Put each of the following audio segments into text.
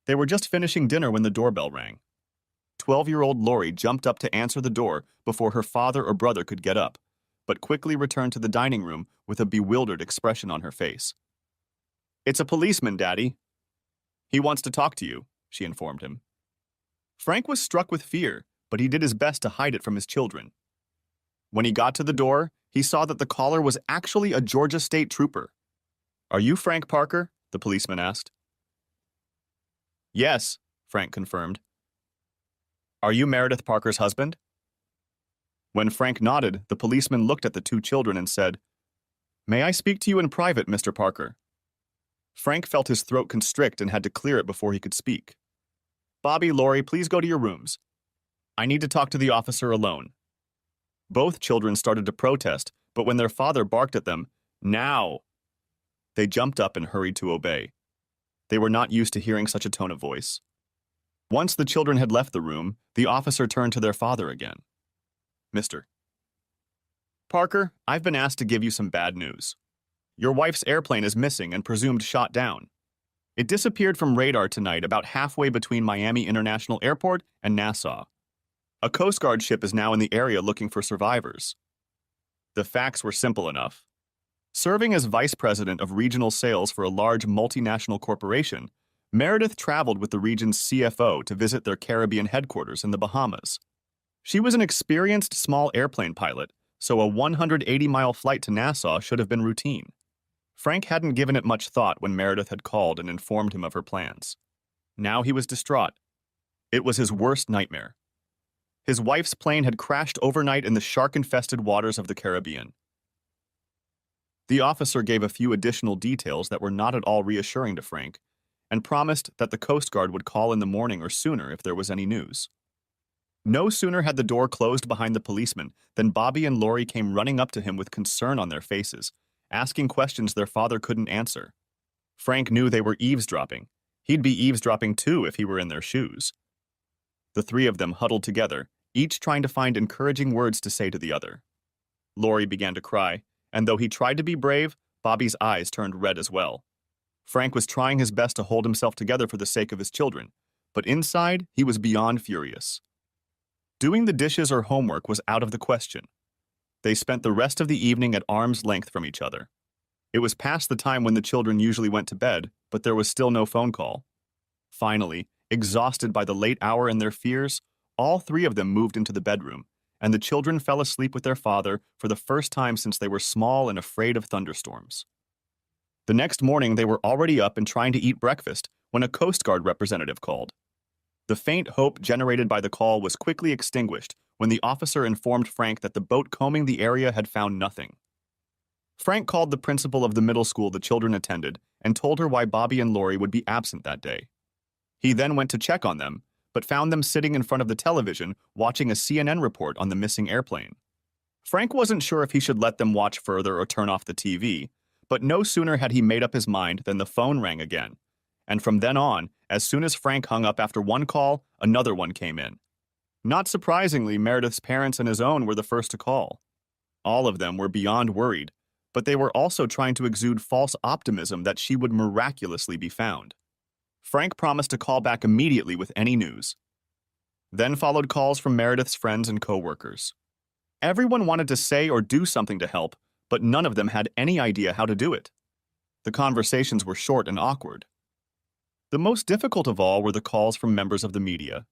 They were just finishing dinner when the doorbell rang. 12-year-old Lori jumped up to answer the door before her father or brother could get up, but quickly returned to the dining room with a bewildered expression on her face. "It's a policeman, Daddy." "He wants to talk to you," she informed him. Frank was struck with fear, but he did his best to hide it from his children. When he got to the door, he saw that the caller was actually a Georgia State Trooper. "Are you Frank Parker?" the policeman asked. "Yes," Frank confirmed. "Are you Meredith Parker's husband?" When Frank nodded, the policeman looked at the two children and said, "May I speak to you in private, Mr. Parker?" Frank felt his throat constrict and had to clear it before he could speak. "Bobby, Lori, please go to your rooms. I need to talk to the officer alone." Both children started to protest, but when their father barked at them, "Now!" they jumped up and hurried to obey. They were not used to hearing such a tone of voice. Once the children had left the room, the officer turned to their father again. "Mr. Parker, I've been asked to give you some bad news. Your wife's airplane is missing and presumed shot down. It disappeared from radar tonight about halfway between Miami International Airport and Nassau. A Coast Guard ship is now in the area looking for survivors." The facts were simple enough. Serving as vice president of regional sales for a large multinational corporation, Meredith traveled with the region's CFO to visit their Caribbean headquarters in the Bahamas. She was an experienced small airplane pilot, so a 180-mile flight to Nassau should have been routine. Frank hadn't given it much thought when Meredith had called and informed him of her plans. Now he was distraught. It was his worst nightmare. His wife's plane had crashed overnight in the shark-infested waters of the Caribbean. The officer gave a few additional details that were not at all reassuring to Frank, and promised that the Coast Guard would call in the morning or sooner if there was any news. No sooner had the door closed behind the policeman than Bobby and Lori came running up to him with concern on their faces, asking questions their father couldn't answer. Frank knew they were eavesdropping. He'd be eavesdropping too if he were in their shoes. The three of them huddled together, each trying to find encouraging words to say to the other. Lori began to cry, and though he tried to be brave, Bobby's eyes turned red as well. Frank was trying his best to hold himself together for the sake of his children, but inside he was beyond furious. Doing the dishes or homework was out of the question. They spent the rest of the evening at arm's length from each other. It was past the time when the children usually went to bed, but there was still no phone call. Finally, exhausted by the late hour and their fears, all three of them moved into the bedroom, and the children fell asleep with their father for the first time since they were small and afraid of thunderstorms. The next morning, they were already up and trying to eat breakfast when a Coast Guard representative called. The faint hope generated by the call was quickly extinguished when the officer informed Frank that the boat combing the area had found nothing. Frank called the principal of the middle school the children attended and told her why Bobby and Lori would be absent that day. He then went to check on them, but found them sitting in front of the television watching a CNN report on the missing airplane. Frank wasn't sure if he should let them watch further or turn off the TV, but no sooner had he made up his mind than the phone rang again. And from then on, as soon as Frank hung up after one call, another one came in. Not surprisingly, Meredith's parents and his own were the first to call. All of them were beyond worried, but they were also trying to exude false optimism that she would miraculously be found. Frank promised to call back immediately with any news. Then followed calls from Meredith's friends and co-workers. Everyone wanted to say or do something to help, but none of them had any idea how to do it. The conversations were short and awkward. The most difficult of all were the calls from members of the media.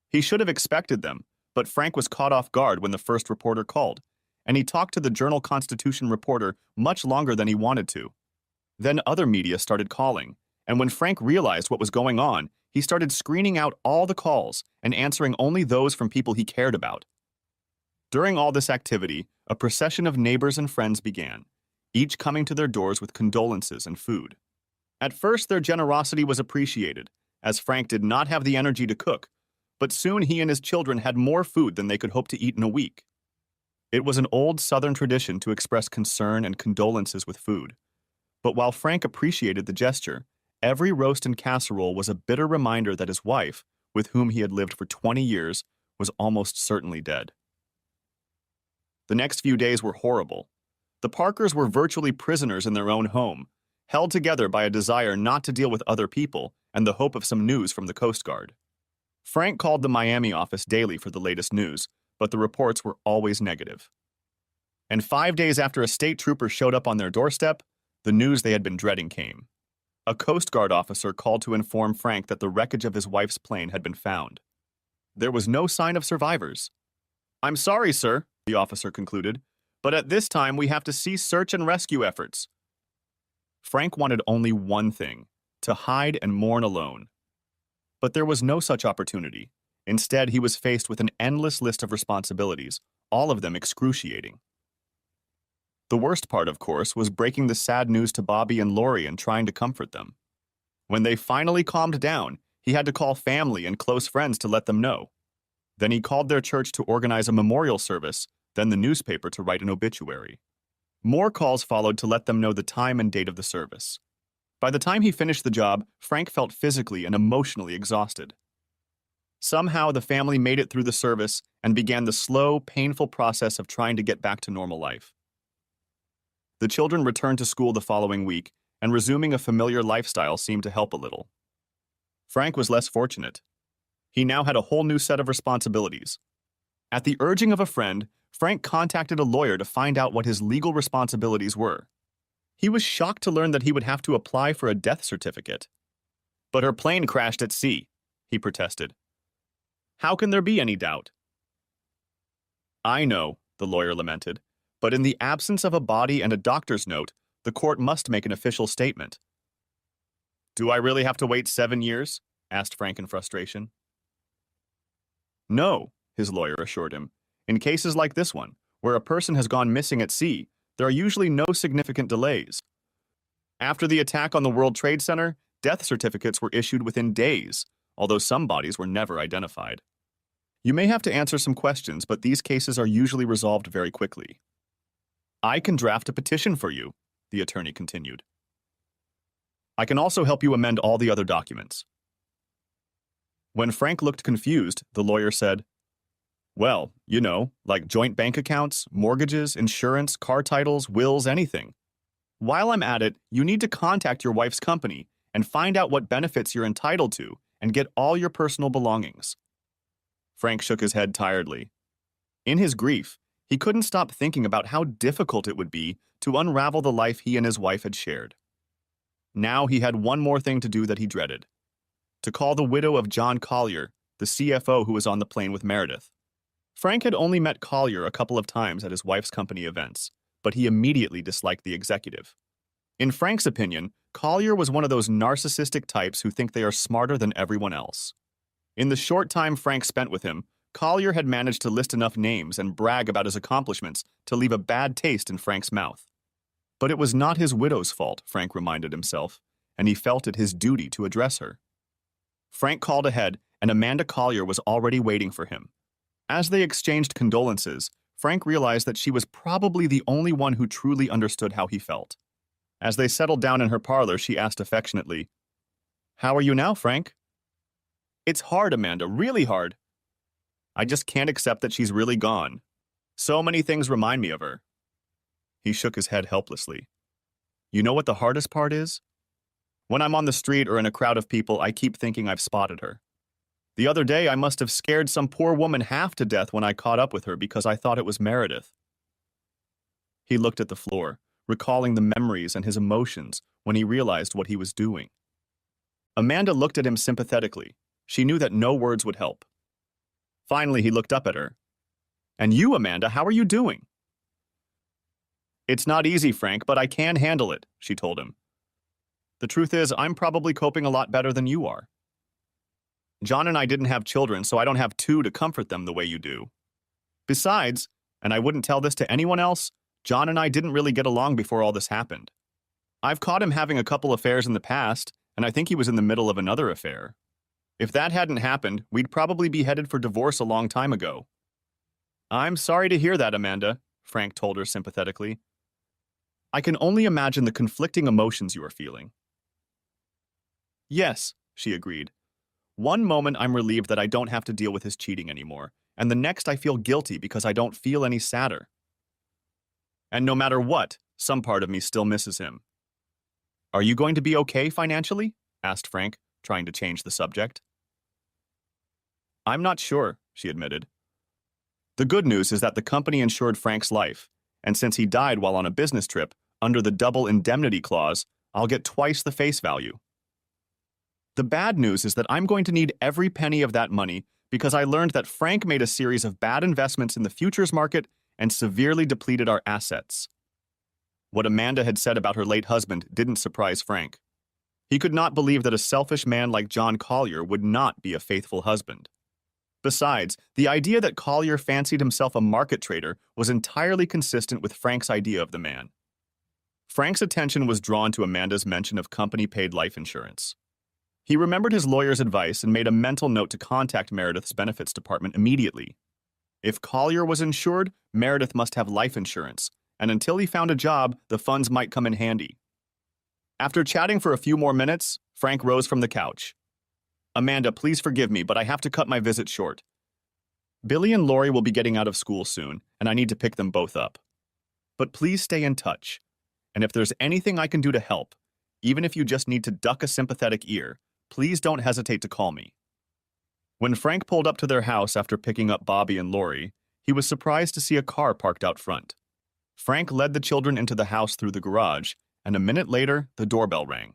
He should have expected them, but Frank was caught off guard when the first reporter called, and he talked to the Journal-Constitution reporter much longer than he wanted to. Then other media started calling, and when Frank realized what was going on, he started screening out all the calls and answering only those from people he cared about. During all this activity, a procession of neighbors and friends began, each coming to their doors with condolences and food. At first, their generosity was appreciated, as Frank did not have the energy to cook, but soon he and his children had more food than they could hope to eat in a week. It was an old Southern tradition to express concern and condolences with food. But while Frank appreciated the gesture, every roast and casserole was a bitter reminder that his wife, with whom he had lived for 20 years, was almost certainly dead. The next few days were horrible. The Parkers were virtually prisoners in their own home, held together by a desire not to deal with other people and the hope of some news from the Coast Guard. Frank called the Miami office daily for the latest news, but the reports were always negative. And 5 days after a state trooper showed up on their doorstep, the news they had been dreading came. A Coast Guard officer called to inform Frank that the wreckage of his wife's plane had been found. There was no sign of survivors. "I'm sorry, sir," the officer concluded, "but at this time we have to cease search and rescue efforts." Frank wanted only one thing: to hide and mourn alone. But there was no such opportunity. Instead, he was faced with an endless list of responsibilities, all of them excruciating. The worst part, of course, was breaking the sad news to Bobby and Lori and trying to comfort them. When they finally calmed down, he had to call family and close friends to let them know. Then he called their church to organize a memorial service, then the newspaper to write an obituary. More calls followed to let them know the time and date of the service. By the time he finished the job, Frank felt physically and emotionally exhausted. Somehow, the family made it through the service and began the slow, painful process of trying to get back to normal life. The children returned to school the following week, and resuming a familiar lifestyle seemed to help a little. Frank was less fortunate. He now had a whole new set of responsibilities. At the urging of a friend, Frank contacted a lawyer to find out what his legal responsibilities were. He was shocked to learn that he would have to apply for a death certificate. "But her plane crashed at sea," he protested. "How can there be any doubt?" "I know," the lawyer lamented, "but in the absence of a body and a doctor's note, the court must make an official statement." "Do I really have to wait 7 years?" asked Frank in frustration. "No," his lawyer assured him. "In cases like this one, where a person has gone missing at sea, there are usually no significant delays. After the attack on the World Trade Center, death certificates were issued within days, although some bodies were never identified. You may have to answer some questions, but these cases are usually resolved very quickly." "I can draft a petition for you," the attorney continued. "I can also help you amend all the other documents." When Frank looked confused, the lawyer said, "Well, you know, like joint bank accounts, mortgages, insurance, car titles, wills, anything. While I'm at it, you need to contact your wife's company and find out what benefits you're entitled to and get all your personal belongings." Frank shook his head tiredly. In his grief, he couldn't stop thinking about how difficult it would be to unravel the life he and his wife had shared. Now he had one more thing to do that he dreaded: to call the widow of John Collier, the CFO who was on the plane with Meredith. Frank had only met Collier a couple of times at his wife's company events, but he immediately disliked the executive. In Frank's opinion, Collier was one of those narcissistic types who think they are smarter than everyone else. In the short time Frank spent with him, Collier had managed to list enough names and brag about his accomplishments to leave a bad taste in Frank's mouth. But it was not his widow's fault, Frank reminded himself, and he felt it his duty to address her. Frank called ahead, and Amanda Collier was already waiting for him. As they exchanged condolences, Frank realized that she was probably the only one who truly understood how he felt. As they settled down in her parlor, she asked affectionately, "How are you now, Frank?" "It's hard, Amanda, really hard. I just can't accept that she's really gone. So many things remind me of her." He shook his head helplessly. "You know what the hardest part is? When I'm on the street or in a crowd of people, I keep thinking I've spotted her. The other day, I must have scared some poor woman half to death when I caught up with her because I thought it was Meredith." He looked at the floor, recalling the memories and his emotions when he realized what he was doing. Amanda looked at him sympathetically. She knew that no words would help. Finally, he looked up at her. "And you, Amanda, how are you doing?" "It's not easy, Frank, but I can handle it," she told him. "The truth is, I'm probably coping a lot better than you are. John and I didn't have children, so I don't have two to comfort them the way you do. Besides, and I wouldn't tell this to anyone else, John and I didn't really get along before all this happened. I've caught him having a couple affairs in the past, and I think he was in the middle of another affair. If that hadn't happened, we'd probably be headed for divorce a long time ago." "I'm sorry to hear that, Amanda," Frank told her sympathetically. "I can only imagine the conflicting emotions you are feeling." "Yes," she agreed. "One moment I'm relieved that I don't have to deal with his cheating anymore, and the next I feel guilty because I don't feel any sadder. And no matter what, some part of me still misses him." "Are you going to be okay financially?" asked Frank, trying to change the subject. I'm not sure, she admitted. The good news is that the company insured Frank's life, and since he died while on a business trip, under the double indemnity clause, I'll get twice the face value. The bad news is that I'm going to need every penny of that money because I learned that Frank made a series of bad investments in the futures market and severely depleted our assets. What Amanda had said about her late husband didn't surprise Frank. He could not believe that a selfish man like John Collier would not be a faithful husband. Besides, the idea that Collier fancied himself a market trader was entirely consistent with Frank's idea of the man. Frank's attention was drawn to Amanda's mention of company-paid life insurance. He remembered his lawyer's advice and made a mental note to contact Meredith's benefits department immediately. If Collier was insured, Meredith must have life insurance, and until he found a job, the funds might come in handy. After chatting for a few more minutes, Frank rose from the couch. Amanda, please forgive me, but I have to cut my visit short. Billy and Lori will be getting out of school soon, and I need to pick them both up. But please stay in touch, and if there's anything I can do to help, even if you just need to duck a sympathetic ear, please don't hesitate to call me. When Frank pulled up to their house after picking up Bobby and Lori, he was surprised to see a car parked out front. Frank led the children into the house through the garage, and a minute later, the doorbell rang.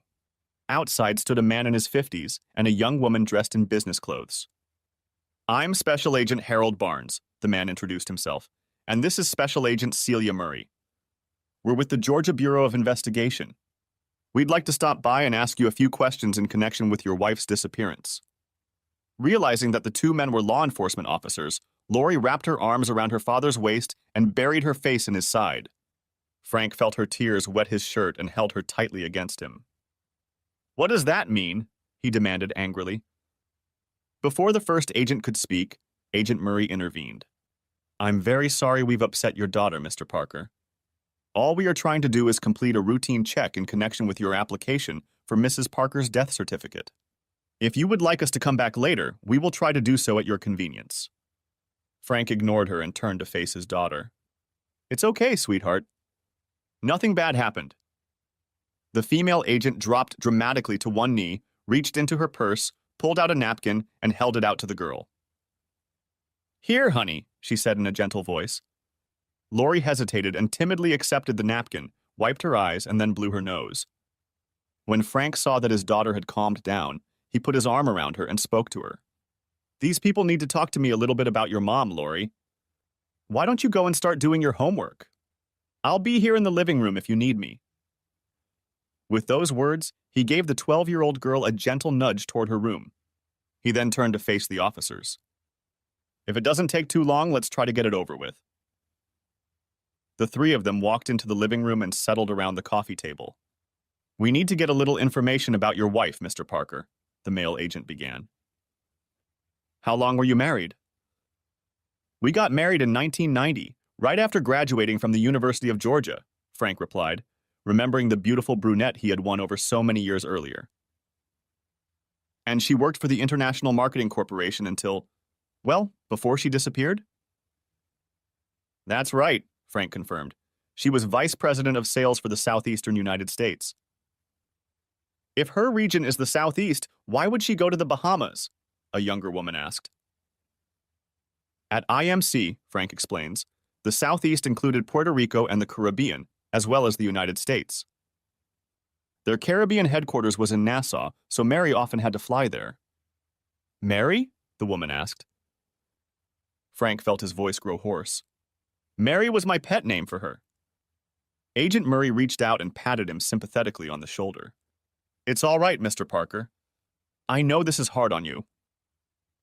Outside stood a man in his 50s and a young woman dressed in business clothes. I'm Special Agent Harold Barnes, the man introduced himself, and this is Special Agent Celia Murray. We're with the Georgia Bureau of Investigation. We'd like to stop by and ask you a few questions in connection with your wife's disappearance. Realizing that the two men were law enforcement officers, Lori wrapped her arms around her father's waist and buried her face in his side. Frank felt her tears wet his shirt and held her tightly against him. What does that mean? He demanded angrily. Before the first agent could speak, Agent Murray intervened. I'm very sorry we've upset your daughter, Mr. Parker. All we are trying to do is complete a routine check in connection with your application for Mrs. Parker's death certificate. If you would like us to come back later, we will try to do so at your convenience. Frank ignored her and turned to face his daughter. It's okay, sweetheart. Nothing bad happened. The female agent dropped dramatically to one knee, reached into her purse, pulled out a napkin, and held it out to the girl. Here, honey, she said in a gentle voice. Lori hesitated and timidly accepted the napkin, wiped her eyes, and then blew her nose. When Frank saw that his daughter had calmed down, he put his arm around her and spoke to her. These people need to talk to me a little bit about your mom, Lori. Why don't you go and start doing your homework? I'll be here in the living room if you need me. With those words, he gave the 12-year-old girl a gentle nudge toward her room. He then turned to face the officers. If it doesn't take too long, let's try to get it over with. The three of them walked into the living room and settled around the coffee table. We need to get a little information about your wife, Mr. Parker, the male agent began. How long were you married? We got married in 1990, right after graduating from the University of Georgia, Frank replied, remembering the beautiful brunette he had won over so many years earlier. And she worked for the International Marketing Corporation until, well, before she disappeared? That's right, Frank confirmed. She was vice president of sales for the southeastern United States. If her region is the southeast, why would she go to the Bahamas? A younger woman asked. At IMC, Frank explains, the southeast included Puerto Rico and the Caribbean, as well as the United States. Their Caribbean headquarters was in Nassau, so Mary often had to fly there. Mary? The woman asked. Frank felt his voice grow hoarse. Mary was my pet name for her. Agent Murray reached out and patted him sympathetically on the shoulder. It's all right, Mr. Parker. I know this is hard on you.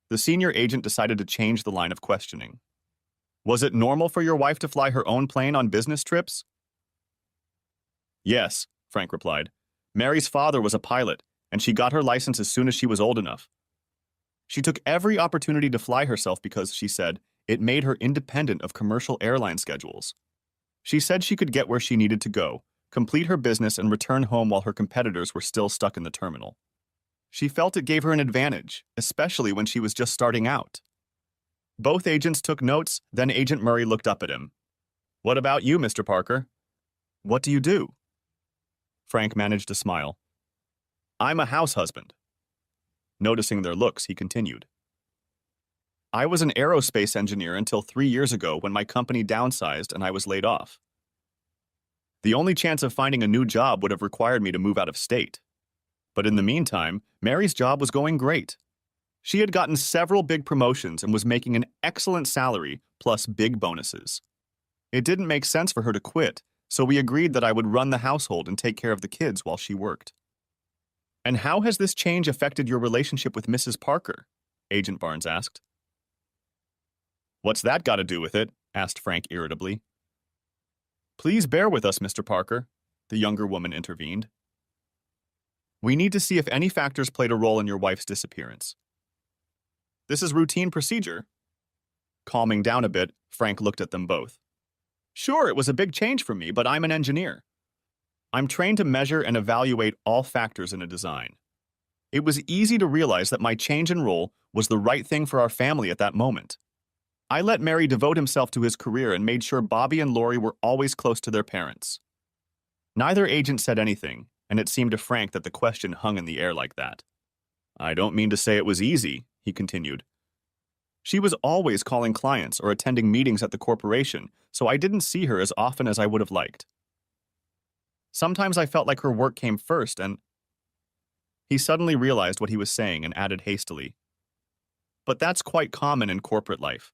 The senior agent decided to change the line of questioning. Was it normal for your wife to fly her own plane on business trips? Yes, Frank replied. Mary's father was a pilot, and she got her license as soon as she was old enough. She took every opportunity to fly herself because, she said, it made her independent of commercial airline schedules. She said she could get where she needed to go, complete her business, and return home while her competitors were still stuck in the terminal. She felt it gave her an advantage, especially when she was just starting out. Both agents took notes, then Agent Murray looked up at him. What about you, Mr. Parker? What do you do? Frank managed a smile. I'm a house husband. Noticing their looks, he continued. I was an aerospace engineer until 3 years ago when my company downsized and I was laid off. The only chance of finding a new job would have required me to move out of state. But in the meantime, Mary's job was going great. She had gotten several big promotions and was making an excellent salary plus big bonuses. It didn't make sense for her to quit, so we agreed that I would run the household and take care of the kids while she worked. And how has this change affected your relationship with Mrs. Parker? Agent Barnes asked. What's that got to do with it? Asked Frank irritably. Please bear with us, Mr. Parker, the younger woman intervened. We need to see if any factors played a role in your wife's disappearance. This is routine procedure. Calming down a bit, Frank looked at them both. Sure, it was a big change for me, but I'm an engineer. I'm trained to measure and evaluate all factors in a design. It was easy to realize that my change in role was the right thing for our family at that moment. I let Mary devote himself to his career and made sure Bobby and Lori were always close to their parents. Neither agent said anything, and it seemed to Frank that the question hung in the air like that. I don't mean to say it was easy, he continued. She was always calling clients or attending meetings at the corporation, so I didn't see her as often as I would have liked. Sometimes I felt like her work came first, and... He suddenly realized what he was saying and added hastily. But that's quite common in corporate life.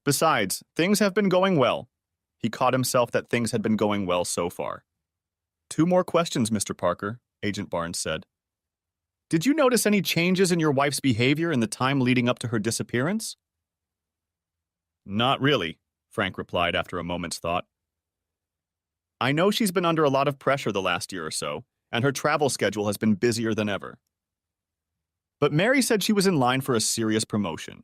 Besides, things have been going well. He caught himself that things had been going well so far. 2 more questions, Mr. Parker, Agent Barnes said. Did you notice any changes in your wife's behavior in the time leading up to her disappearance? Not really, Frank replied after a moment's thought. I know she's been under a lot of pressure the last year or so, and her travel schedule has been busier than ever. But Mary said she was in line for a serious promotion.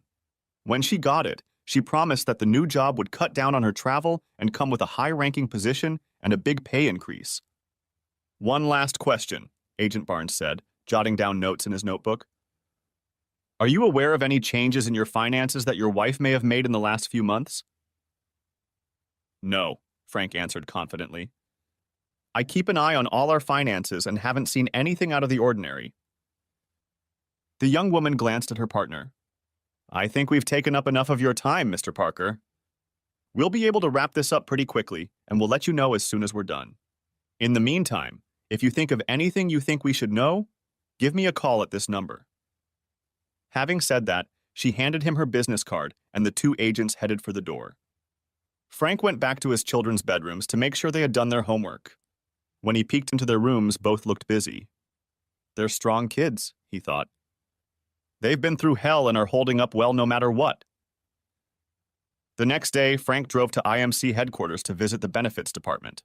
When she got it, she promised that the new job would cut down on her travel and come with a high-ranking position and a big pay increase. One last question, Agent Barnes said, jotting down notes in his notebook. Are you aware of any changes in your finances that your wife may have made in the last few months? No, Frank answered confidently. I keep an eye on all our finances and haven't seen anything out of the ordinary. The young woman glanced at her partner. I think we've taken up enough of your time, Mr. Parker. We'll be able to wrap this up pretty quickly, and we'll let you know as soon as we're done. In the meantime, if you think of anything you think we should know, give me a call at this number. Having said that, she handed him her business card, and the 2 agents headed for the door. Frank went back to his children's bedrooms to make sure they had done their homework. When he peeked into their rooms, both looked busy. They're strong kids, he thought. They've been through hell and are holding up well no matter what. The next day, Frank drove to IMC headquarters to visit the benefits department.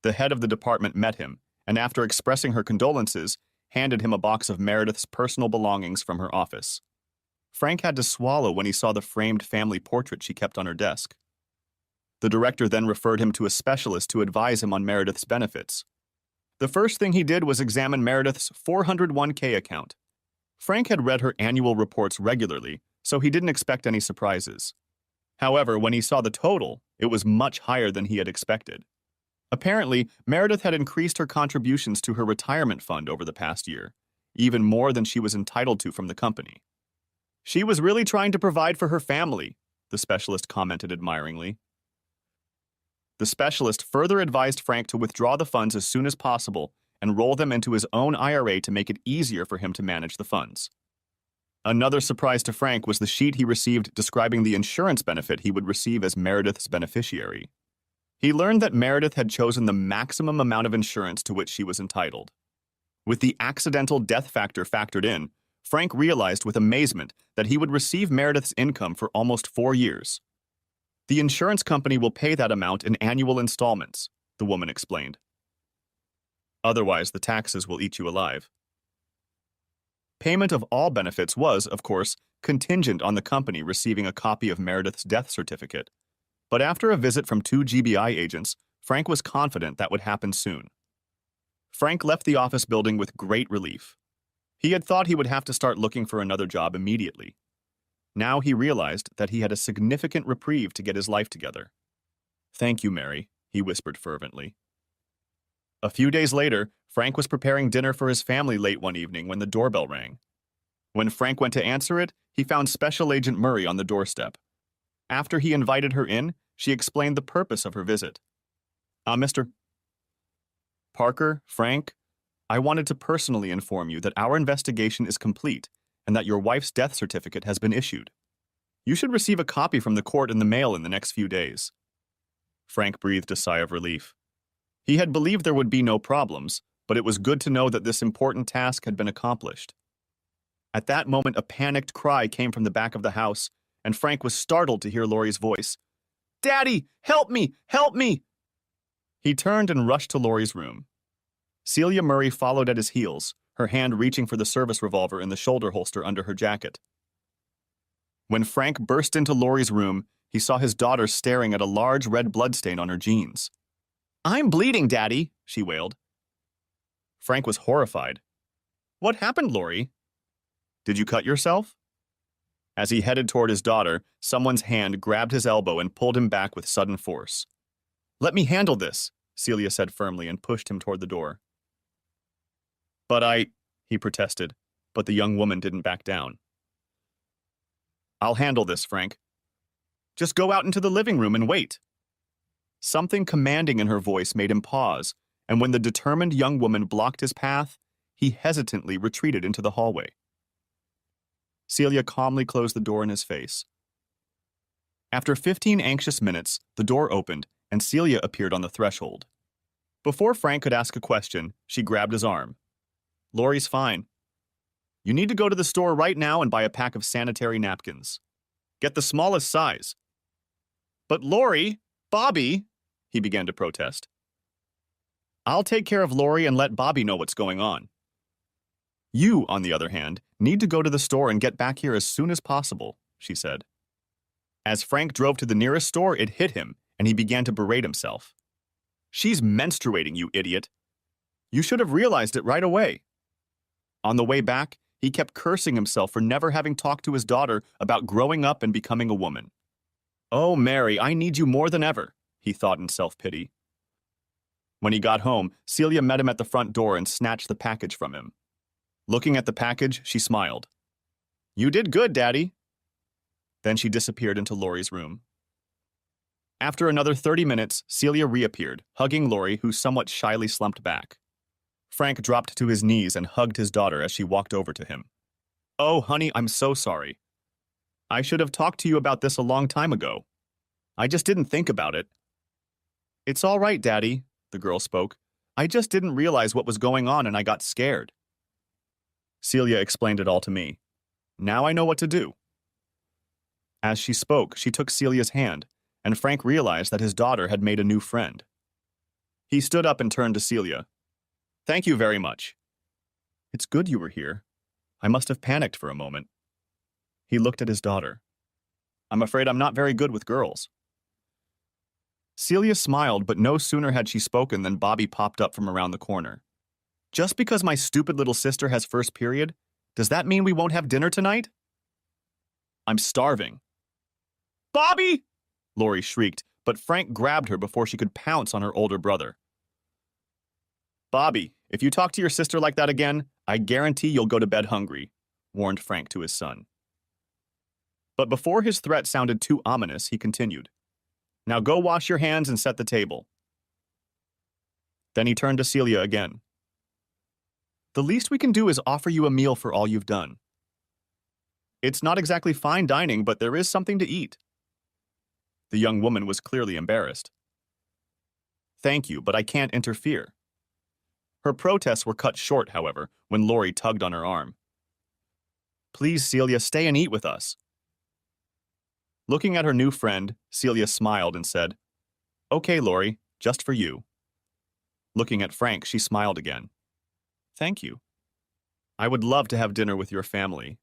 The head of the department met him, and after expressing her condolences, handed him a box of Meredith's personal belongings from her office. Frank had to swallow when he saw the framed family portrait she kept on her desk. The director then referred him to a specialist to advise him on Meredith's benefits. The first thing he did was examine Meredith's 401k account. Frank had read her annual reports regularly, so he didn't expect any surprises. However, when he saw the total, it was much higher than he had expected. Apparently, Meredith had increased her contributions to her retirement fund over the past year, even more than she was entitled to from the company. She was really trying to provide for her family, the specialist commented admiringly. The specialist further advised Frank to withdraw the funds as soon as possible and roll them into his own IRA to make it easier for him to manage the funds. Another surprise to Frank was the sheet he received describing the insurance benefit he would receive as Meredith's beneficiary. He learned that Meredith had chosen the maximum amount of insurance to which she was entitled. With the accidental death factor factored in, Frank realized with amazement that he would receive Meredith's income for almost 4 years. The insurance company will pay that amount in annual installments, the woman explained. Otherwise, the taxes will eat you alive. Payment of all benefits was, of course, contingent on the company receiving a copy of Meredith's death certificate. But after a visit from 2 GBI agents, Frank was confident that would happen soon. Frank left the office building with great relief. He had thought he would have to start looking for another job immediately. Now he realized that he had a significant reprieve to get his life together. Thank you, Mary, he whispered fervently. A few days later, Frank was preparing dinner for his family late one evening when the doorbell rang. When Frank went to answer it, he found Special Agent Murray on the doorstep. After he invited her in, she explained the purpose of her visit. Mr. Parker, Frank, I wanted to personally inform you that our investigation is complete and that your wife's death certificate has been issued. You should receive a copy from the court in the mail in the next few days. Frank breathed a sigh of relief. He had believed there would be no problems, but it was good to know that this important task had been accomplished. At that moment, a panicked cry came from the back of the house, and Frank was startled to hear Laurie's voice. "Daddy, help me! Help me!" He turned and rushed to Laurie's room. Celia Murray followed at his heels, her hand reaching for the service revolver in the shoulder holster under her jacket. When Frank burst into Laurie's room, he saw his daughter staring at a large red bloodstain on her jeans. "I'm bleeding, Daddy," she wailed. Frank was horrified. "What happened, Laurie? Did you cut yourself?" As he headed toward his daughter, someone's hand grabbed his elbow and pulled him back with sudden force. "Let me handle this," Celia said firmly and pushed him toward the door. "But he protested, but the young woman didn't back down. "I'll handle this, Frank. Just go out into the living room and wait." Something commanding in her voice made him pause, and when the determined young woman blocked his path, he hesitantly retreated into the hallway. Celia calmly closed the door in his face. After 15 anxious minutes, the door opened, and Celia appeared on the threshold. Before Frank could ask a question, she grabbed his arm. "Laurie's fine. You need to go to the store right now and buy a pack of sanitary napkins. Get the smallest size." "But Laurie, Bobby," he began to protest. "I'll take care of Laurie and let Bobby know what's going on. You, on the other hand, need to go to the store and get back here as soon as possible," she said. As Frank drove to the nearest store, it hit him, and he began to berate himself. "She's menstruating, you idiot. You should have realized it right away." On the way back, he kept cursing himself for never having talked to his daughter about growing up and becoming a woman. "Oh, Mary, I need you more than ever," he thought in self-pity. When he got home, Celia met him at the front door and snatched the package from him. Looking at the package, she smiled. "You did good, Daddy." Then she disappeared into Laurie's room. After another 30 minutes, Celia reappeared, hugging Laurie, who somewhat shyly slumped back. Frank dropped to his knees and hugged his daughter as she walked over to him. "Oh, honey, I'm so sorry. I should have talked to you about this a long time ago. I just didn't think about it." "It's all right, Daddy," the girl spoke. "I just didn't realize what was going on and I got scared." Celia explained it all to me. "Now I know what to do." As she spoke, she took Celia's hand, and Frank realized that his daughter had made a new friend. He stood up and turned to Celia. "Thank you very much." "It's good you were here. I must have panicked for a moment." He looked at his daughter. "I'm afraid I'm not very good with girls." Celia smiled, but no sooner had she spoken than Bobby popped up from around the corner. "Just because my stupid little sister has first period, does that mean we won't have dinner tonight?" "I'm starving." "Bobby!" Laurie shrieked, but Frank grabbed her before she could pounce on her older brother. "Bobby, if you talk to your sister like that again, I guarantee you'll go to bed hungry," warned Frank to his son. But before his threat sounded too ominous, he continued. "Now go wash your hands and set the table." Then he turned to Celia again. "The least we can do is offer you a meal for all you've done. It's not exactly fine dining, but there is something to eat." The young woman was clearly embarrassed. "Thank you, but I can't interfere." Her protests were cut short, however, when Laurie tugged on her arm. "Please, Celia, stay and eat with us." Looking at her new friend, Celia smiled and said, "Okay, Laurie, just for you." Looking at Frank, she smiled again. "Thank you. I would love to have dinner with your family."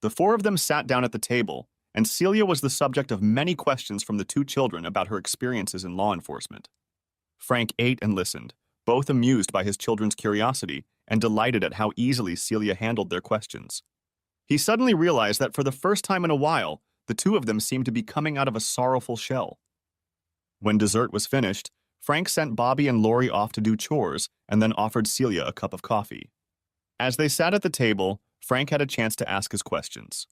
The four of them sat down at the table, and Celia was the subject of many questions from the two children about her experiences in law enforcement. Frank ate and listened, both amused by his children's curiosity and delighted at how easily Celia handled their questions. He suddenly realized that for the first time in a while, the two of them seemed to be coming out of a sorrowful shell. When dessert was finished, Frank sent Bobby and Laurie off to do chores and then offered Celia a cup of coffee. As they sat at the table, Frank had a chance to ask his questions.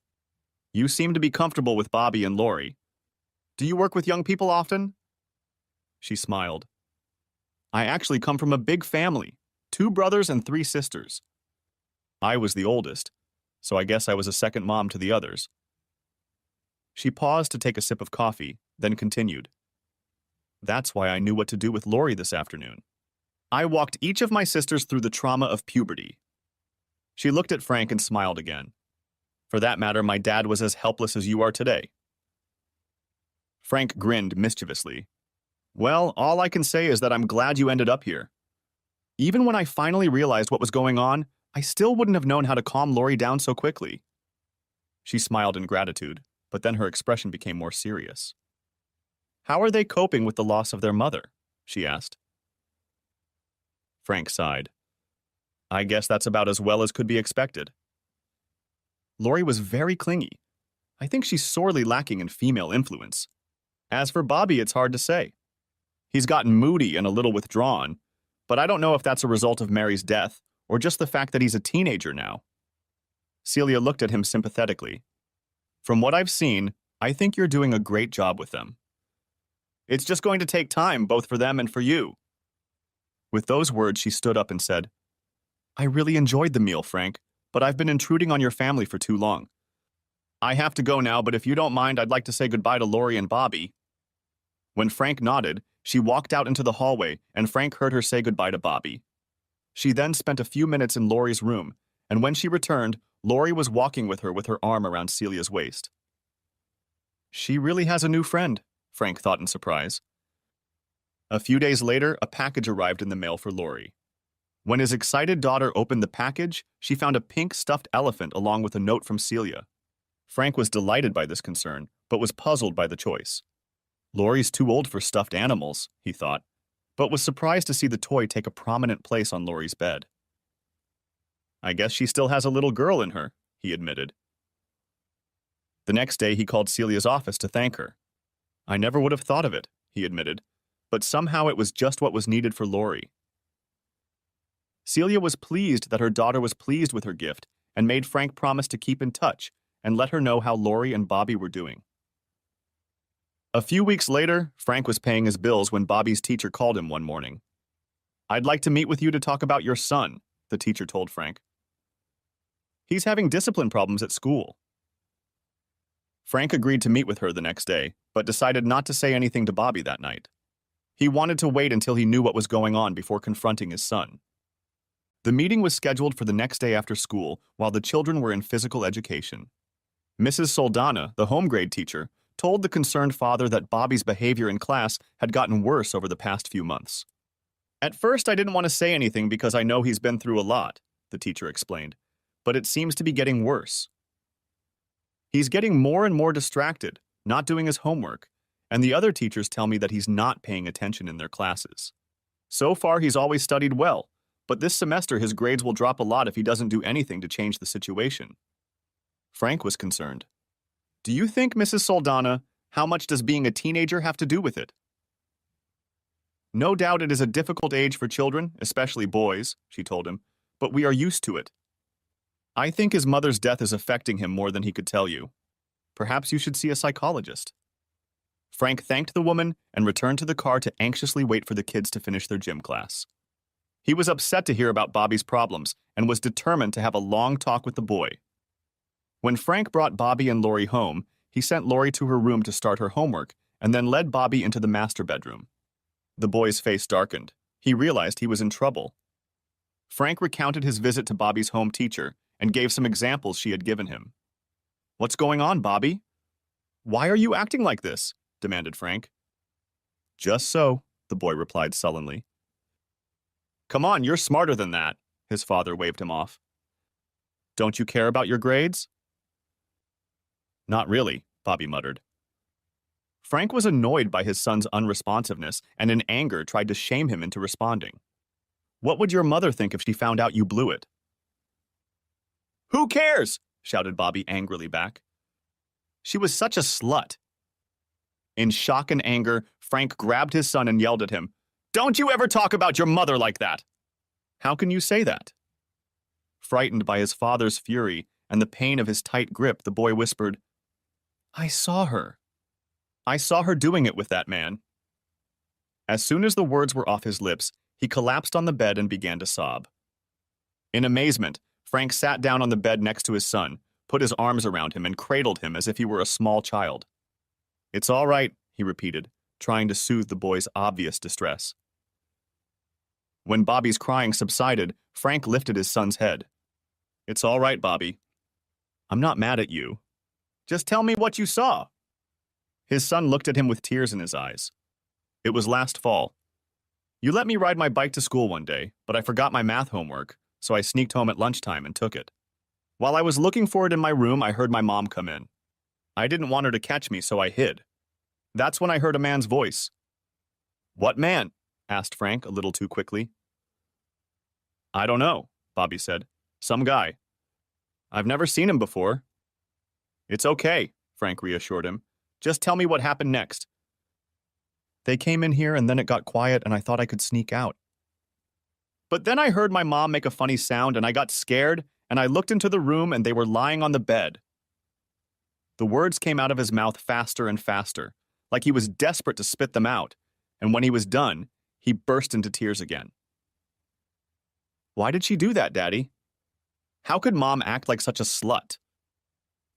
You seem to be comfortable with Bobby and Lori. Do you work with young people often? She smiled. I actually come from a big family, 2 brothers and 3 sisters. I was the oldest, so I guess I was a second mom to the others. She paused to take a sip of coffee, then continued. That's why I knew what to do with Lori this afternoon. I walked each of my sisters through the trauma of puberty. She looked at Frank and smiled again. For that matter, my dad was as helpless as you are today. Frank grinned mischievously. Well, all I can say is that I'm glad you ended up here. Even when I finally realized what was going on, I still wouldn't have known how to calm Lori down so quickly. She smiled in gratitude, but then her expression became more serious. How are they coping with the loss of their mother? She asked. Frank sighed. I guess that's about as well as could be expected. Lori was very clingy. I think she's sorely lacking in female influence. As for Bobby, it's hard to say. He's gotten moody and a little withdrawn, but I don't know if that's a result of Mary's death or just the fact that he's a teenager now. Celia looked at him sympathetically. From what I've seen, I think you're doing a great job with them. It's just going to take time, both for them and for you. With those words, she stood up and said, I really enjoyed the meal, Frank, but I've been intruding on your family for too long. I have to go now, but if you don't mind, I'd like to say goodbye to Lori and Bobby. When Frank nodded, she walked out into the hallway, and Frank heard her say goodbye to Bobby. She then spent a few minutes in Lori's room, and when she returned, Lori was walking with her arm around Celia's waist. She really has a new friend, Frank thought in surprise. A few days later, a package arrived in the mail for Lori. When his excited daughter opened the package, she found a pink stuffed elephant along with a note from Celia. Frank was delighted by this concern, but was puzzled by the choice. Lori's too old for stuffed animals, he thought, but was surprised to see the toy take a prominent place on Lori's bed. I guess she still has a little girl in her, he admitted. The next day, he called Celia's office to thank her. I never would have thought of it, he admitted, but somehow it was just what was needed for Lori. Celia was pleased that her daughter was pleased with her gift and made Frank promise to keep in touch and let her know how Lori and Bobby were doing. A few weeks later, Frank was paying his bills when Bobby's teacher called him one morning. I'd like to meet with you to talk about your son, the teacher told Frank. He's having discipline problems at school. Frank agreed to meet with her the next day, but decided not to say anything to Bobby that night. He wanted to wait until he knew what was going on before confronting his son. The meeting was scheduled for the next day after school while the children were in physical education. Mrs. Soldana, the home grade teacher, told the concerned father that Bobby's behavior in class had gotten worse over the past few months. At first, I didn't want to say anything because I know he's been through a lot, the teacher explained, but it seems to be getting worse. He's getting more and more distracted, not doing his homework, and the other teachers tell me that he's not paying attention in their classes. So far, he's always studied well, but this semester his grades will drop a lot if he doesn't do anything to change the situation. Frank was concerned. Do you think, Mrs. Soldana, how much does being a teenager have to do with it? No doubt it is a difficult age for children, especially boys, she told him, but we are used to it. I think his mother's death is affecting him more than he could tell you. Perhaps you should see a psychologist. Frank thanked the woman and returned to the car to anxiously wait for the kids to finish their gym class. He was upset to hear about Bobby's problems and was determined to have a long talk with the boy. When Frank brought Bobby and Lori home, he sent Lori to her room to start her homework and then led Bobby into the master bedroom. The boy's face darkened. He realized he was in trouble. Frank recounted his visit to Bobby's home teacher and gave some examples she had given him. What's going on, Bobby? Why are you acting like this? Demanded Frank. Just so, the boy replied sullenly. Come on, you're smarter than that, his father waved him off. Don't you care about your grades? Not really, Bobby muttered. Frank was annoyed by his son's unresponsiveness and in anger tried to shame him into responding. What would your mother think if she found out you blew it? Who cares? Shouted Bobby angrily back. She was such a slut. In shock and anger, Frank grabbed his son and yelled at him, Don't you ever talk about your mother like that! How can you say that? frightened by his father's fury and the pain of his tight grip, the boy whispered, "I saw her. I saw her doing it with that man." As soon as the words were off his lips, he collapsed on the bed and began to sob. In amazement, Frank sat down on the bed next to his son, put his arms around him, and cradled him as if he were a small child. "It's all right," he repeated, trying to soothe the boy's obvious distress. When Bobby's crying subsided, Frank lifted his son's head. "It's all right, Bobby. I'm not mad at you. Just tell me what you saw." His son looked at him with tears in his eyes. "It was last fall. You let me ride my bike to school one day, but I forgot my math homework, so I sneaked home at lunchtime and took it. While I was looking for it in my room, I heard my mom come in. I didn't want her to catch me, so I hid. That's when I heard a man's voice." "What man?" asked Frank a little too quickly. "I don't know," Bobby said. "Some guy. I've never seen him before." "It's okay," Frank reassured him. "Just tell me what happened next." "They came in here and then it got quiet and I thought I could sneak out. But then I heard my mom make a funny sound and I got scared and I looked into the room and they were lying on the bed." The words came out of his mouth faster and faster, like he was desperate to spit them out, and when he was done, he burst into tears again. "Why did she do that, Daddy? How could Mom act like such a slut?"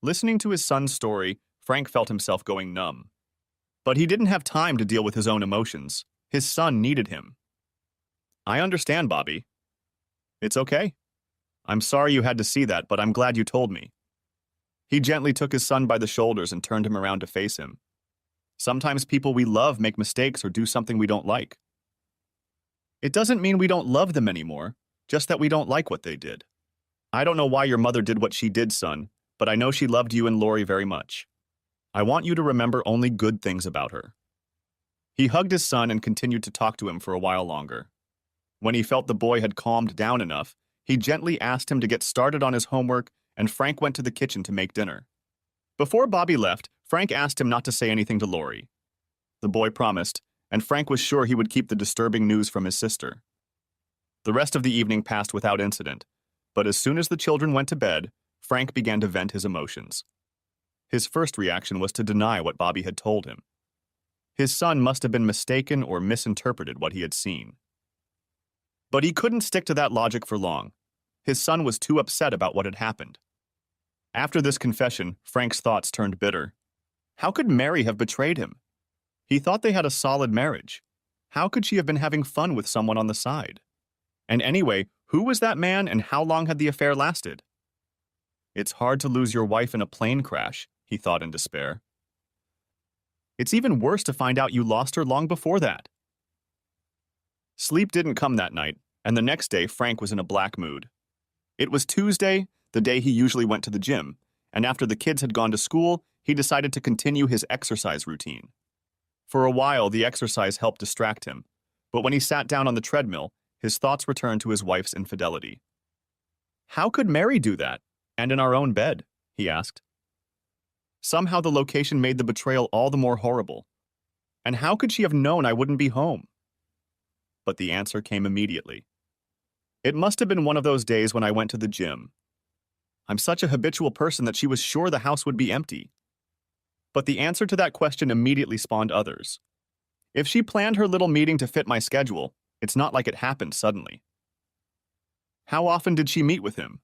Listening to his son's story, Frank felt himself going numb. But he didn't have time to deal with his own emotions. His son needed him. "I understand, Bobby. It's okay. I'm sorry you had to see that, but I'm glad you told me." He gently took his son by the shoulders and turned him around to face him. "Sometimes people we love make mistakes or do something we don't like. It doesn't mean we don't love them anymore, just that we don't like what they did. I don't know why your mother did what she did, son, but I know she loved you and Lori very much. I want you to remember only good things about her." He hugged his son and continued to talk to him for a while longer. When he felt the boy had calmed down enough, he gently asked him to get started on his homework, and Frank went to the kitchen to make dinner. Before Bobby left, Frank asked him not to say anything to Lori. The boy promised, and Frank was sure he would keep the disturbing news from his sister. The rest of the evening passed without incident, but as soon as the children went to bed, Frank began to vent his emotions. His first reaction was to deny what Bobby had told him. His son must have been mistaken or misinterpreted what he had seen. But he couldn't stick to that logic for long. His son was too upset about what had happened. After this confession, Frank's thoughts turned bitter. How could Mary have betrayed him? He thought they had a solid marriage. How could she have been having fun with someone on the side? And anyway, who was that man and how long had the affair lasted? It's hard to lose your wife in a plane crash, he thought in despair. It's even worse to find out you lost her long before that. Sleep didn't come that night, and the next day Frank was in a black mood. It was Tuesday, the day he usually went to the gym, and after the kids had gone to school, he decided to continue his exercise routine. For a while, the exercise helped distract him, but when he sat down on the treadmill, his thoughts returned to his wife's infidelity. How could Mary do that, and in our own bed? He asked. Somehow the location made the betrayal all the more horrible. And how could she have known I wouldn't be home? But the answer came immediately. It must have been one of those days when I went to the gym. I'm such a habitual person that she was sure the house would be empty. But the answer to that question immediately spawned others. If she planned her little meeting to fit my schedule, it's not like it happened suddenly. How often did she meet with him?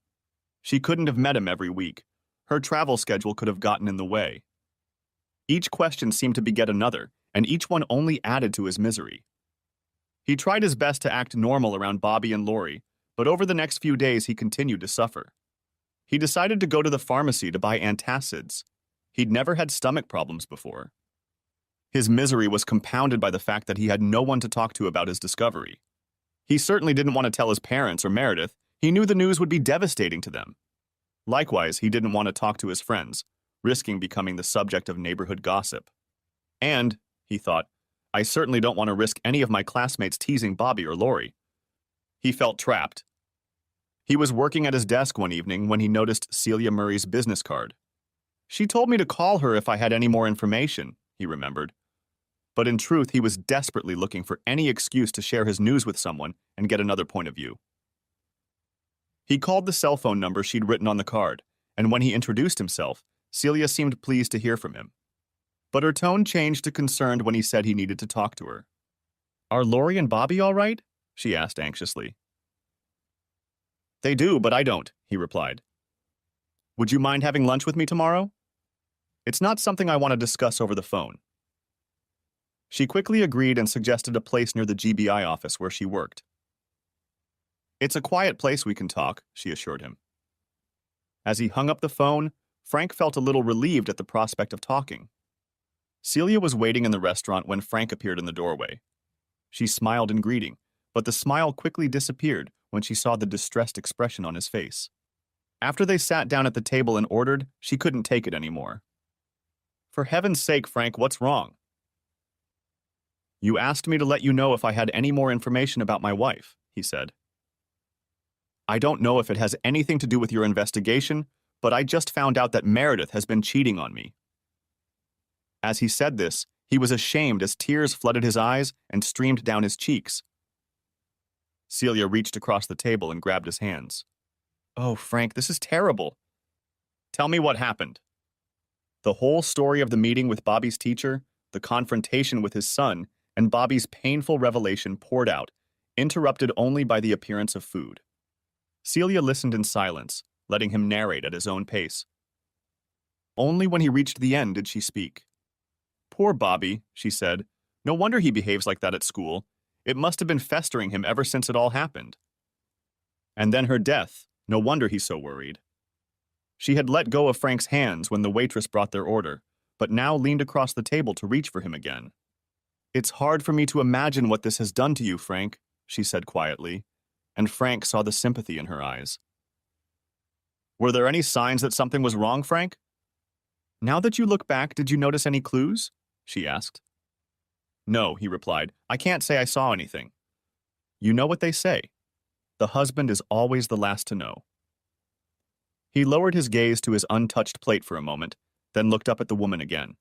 She couldn't have met him every week. Her travel schedule could have gotten in the way. Each question seemed to beget another, and each one only added to his misery. He tried his best to act normal around Bobby and Lori, but over the next few days he continued to suffer. He decided to go to the pharmacy to buy antacids. He'd never had stomach problems before. His misery was compounded by the fact that he had no one to talk to about his discovery. He certainly didn't want to tell his parents or Meredith. He knew the news would be devastating to them. Likewise, he didn't want to talk to his friends, risking becoming the subject of neighborhood gossip. And, he thought, I certainly don't want to risk any of my classmates teasing Bobby or Lori. He felt trapped. He was working at his desk one evening when he noticed Celia Murray's business card. She told me to call her if I had any more information, he remembered. But in truth, he was desperately looking for any excuse to share his news with someone and get another point of view. He called the cell phone number she'd written on the card, and when he introduced himself, Celia seemed pleased to hear from him. But her tone changed to concerned when he said he needed to talk to her. "Are Lori and Bobby all right?" she asked anxiously. "They do, but I don't," he replied. "Would you mind having lunch with me tomorrow?" "It's not something I want to discuss over the phone." She quickly agreed and suggested a place near the GBI office where she worked. "It's a quiet place we can talk," she assured him. As he hung up the phone, Frank felt a little relieved at the prospect of talking. Celia was waiting in the restaurant when Frank appeared in the doorway. She smiled in greeting, but the smile quickly disappeared when she saw the distressed expression on his face. After they sat down at the table and ordered, she couldn't take it anymore. "For heaven's sake, Frank, what's wrong?" "You asked me to let you know if I had any more information about my wife," he said. "I don't know if it has anything to do with your investigation, but I just found out that Meredith has been cheating on me." As he said this, he was ashamed as tears flooded his eyes and streamed down his cheeks. Celia reached across the table and grabbed his hands. "Oh, Frank, this is terrible." "Tell me what happened." The whole story of the meeting with Bobby's teacher, the confrontation with his son, and Bobby's painful revelation poured out, interrupted only by the appearance of food. Celia listened in silence, letting him narrate at his own pace. Only when he reached the end did she speak. "Poor Bobby," she said. "No wonder he behaves like that at school. It must have been festering him ever since it all happened. And then her death. No wonder he's so worried." She had let go of Frank's hands when the waitress brought their order, but now leaned across the table to reach for him again. "It's hard for me to imagine what this has done to you, Frank," she said quietly, and Frank saw the sympathy in her eyes. "Were there any signs that something was wrong, Frank?" "Now that you look back, did you notice any clues?" she asked. "No," he replied. "I can't say I saw anything." "You know what they say. The husband is always the last to know." He lowered his gaze to his untouched plate for a moment, then looked up at the woman again.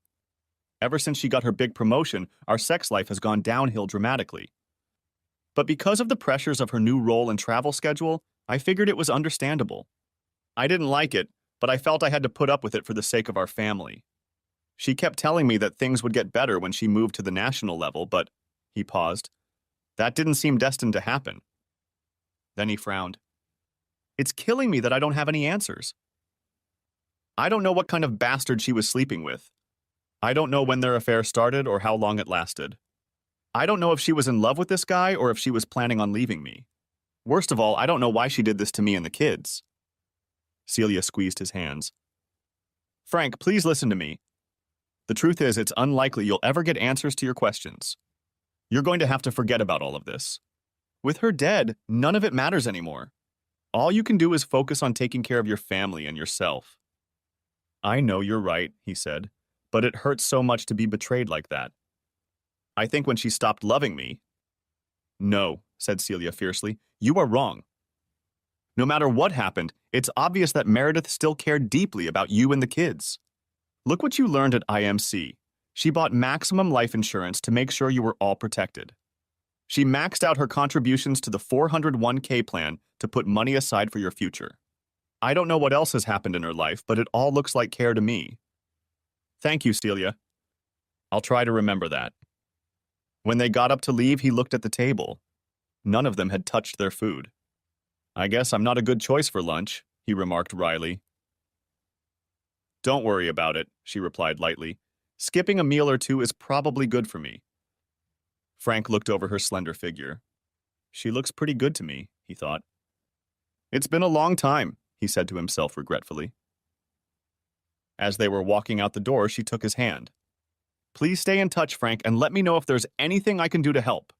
"Ever since she got her big promotion, our sex life has gone downhill dramatically. But because of the pressures of her new role and travel schedule, I figured it was understandable. I didn't like it, but I felt I had to put up with it for the sake of our family. She kept telling me that things would get better when she moved to the national level, but," he paused, "that didn't seem destined to happen." Then he frowned. "It's killing me that I don't have any answers. I don't know what kind of bastard she was sleeping with. I don't know when their affair started or how long it lasted. I don't know if she was in love with this guy or if she was planning on leaving me. Worst of all, I don't know why she did this to me and the kids." Celia squeezed his hands. "Frank, please listen to me. The truth is, it's unlikely you'll ever get answers to your questions. You're going to have to forget about all of this. With her dead, none of it matters anymore. All you can do is focus on taking care of your family and yourself." "I know you're right," he said, "but it hurts so much to be betrayed like that. I think when she stopped loving me—" "No," said Celia fiercely, "you are wrong. No matter what happened, it's obvious that Meredith still cared deeply about you and the kids. Look what you learned at IMC. She bought maximum life insurance to make sure you were all protected. She maxed out her contributions to the 401k plan to put money aside for your future. I don't know what else has happened in her life, but it all looks like care to me." "Thank you, Celia. I'll try to remember that." When they got up to leave, he looked at the table. None of them had touched their food. "I guess I'm not a good choice for lunch," he remarked wryly. "Don't worry about it," she replied lightly. "Skipping a meal or two is probably good for me." Frank looked over her slender figure. "She looks pretty good to me," he thought. "It's been a long time," he said to himself regretfully. As they were walking out the door, she took his hand. "Please stay in touch, Frank, and let me know if there's anything I can do to help."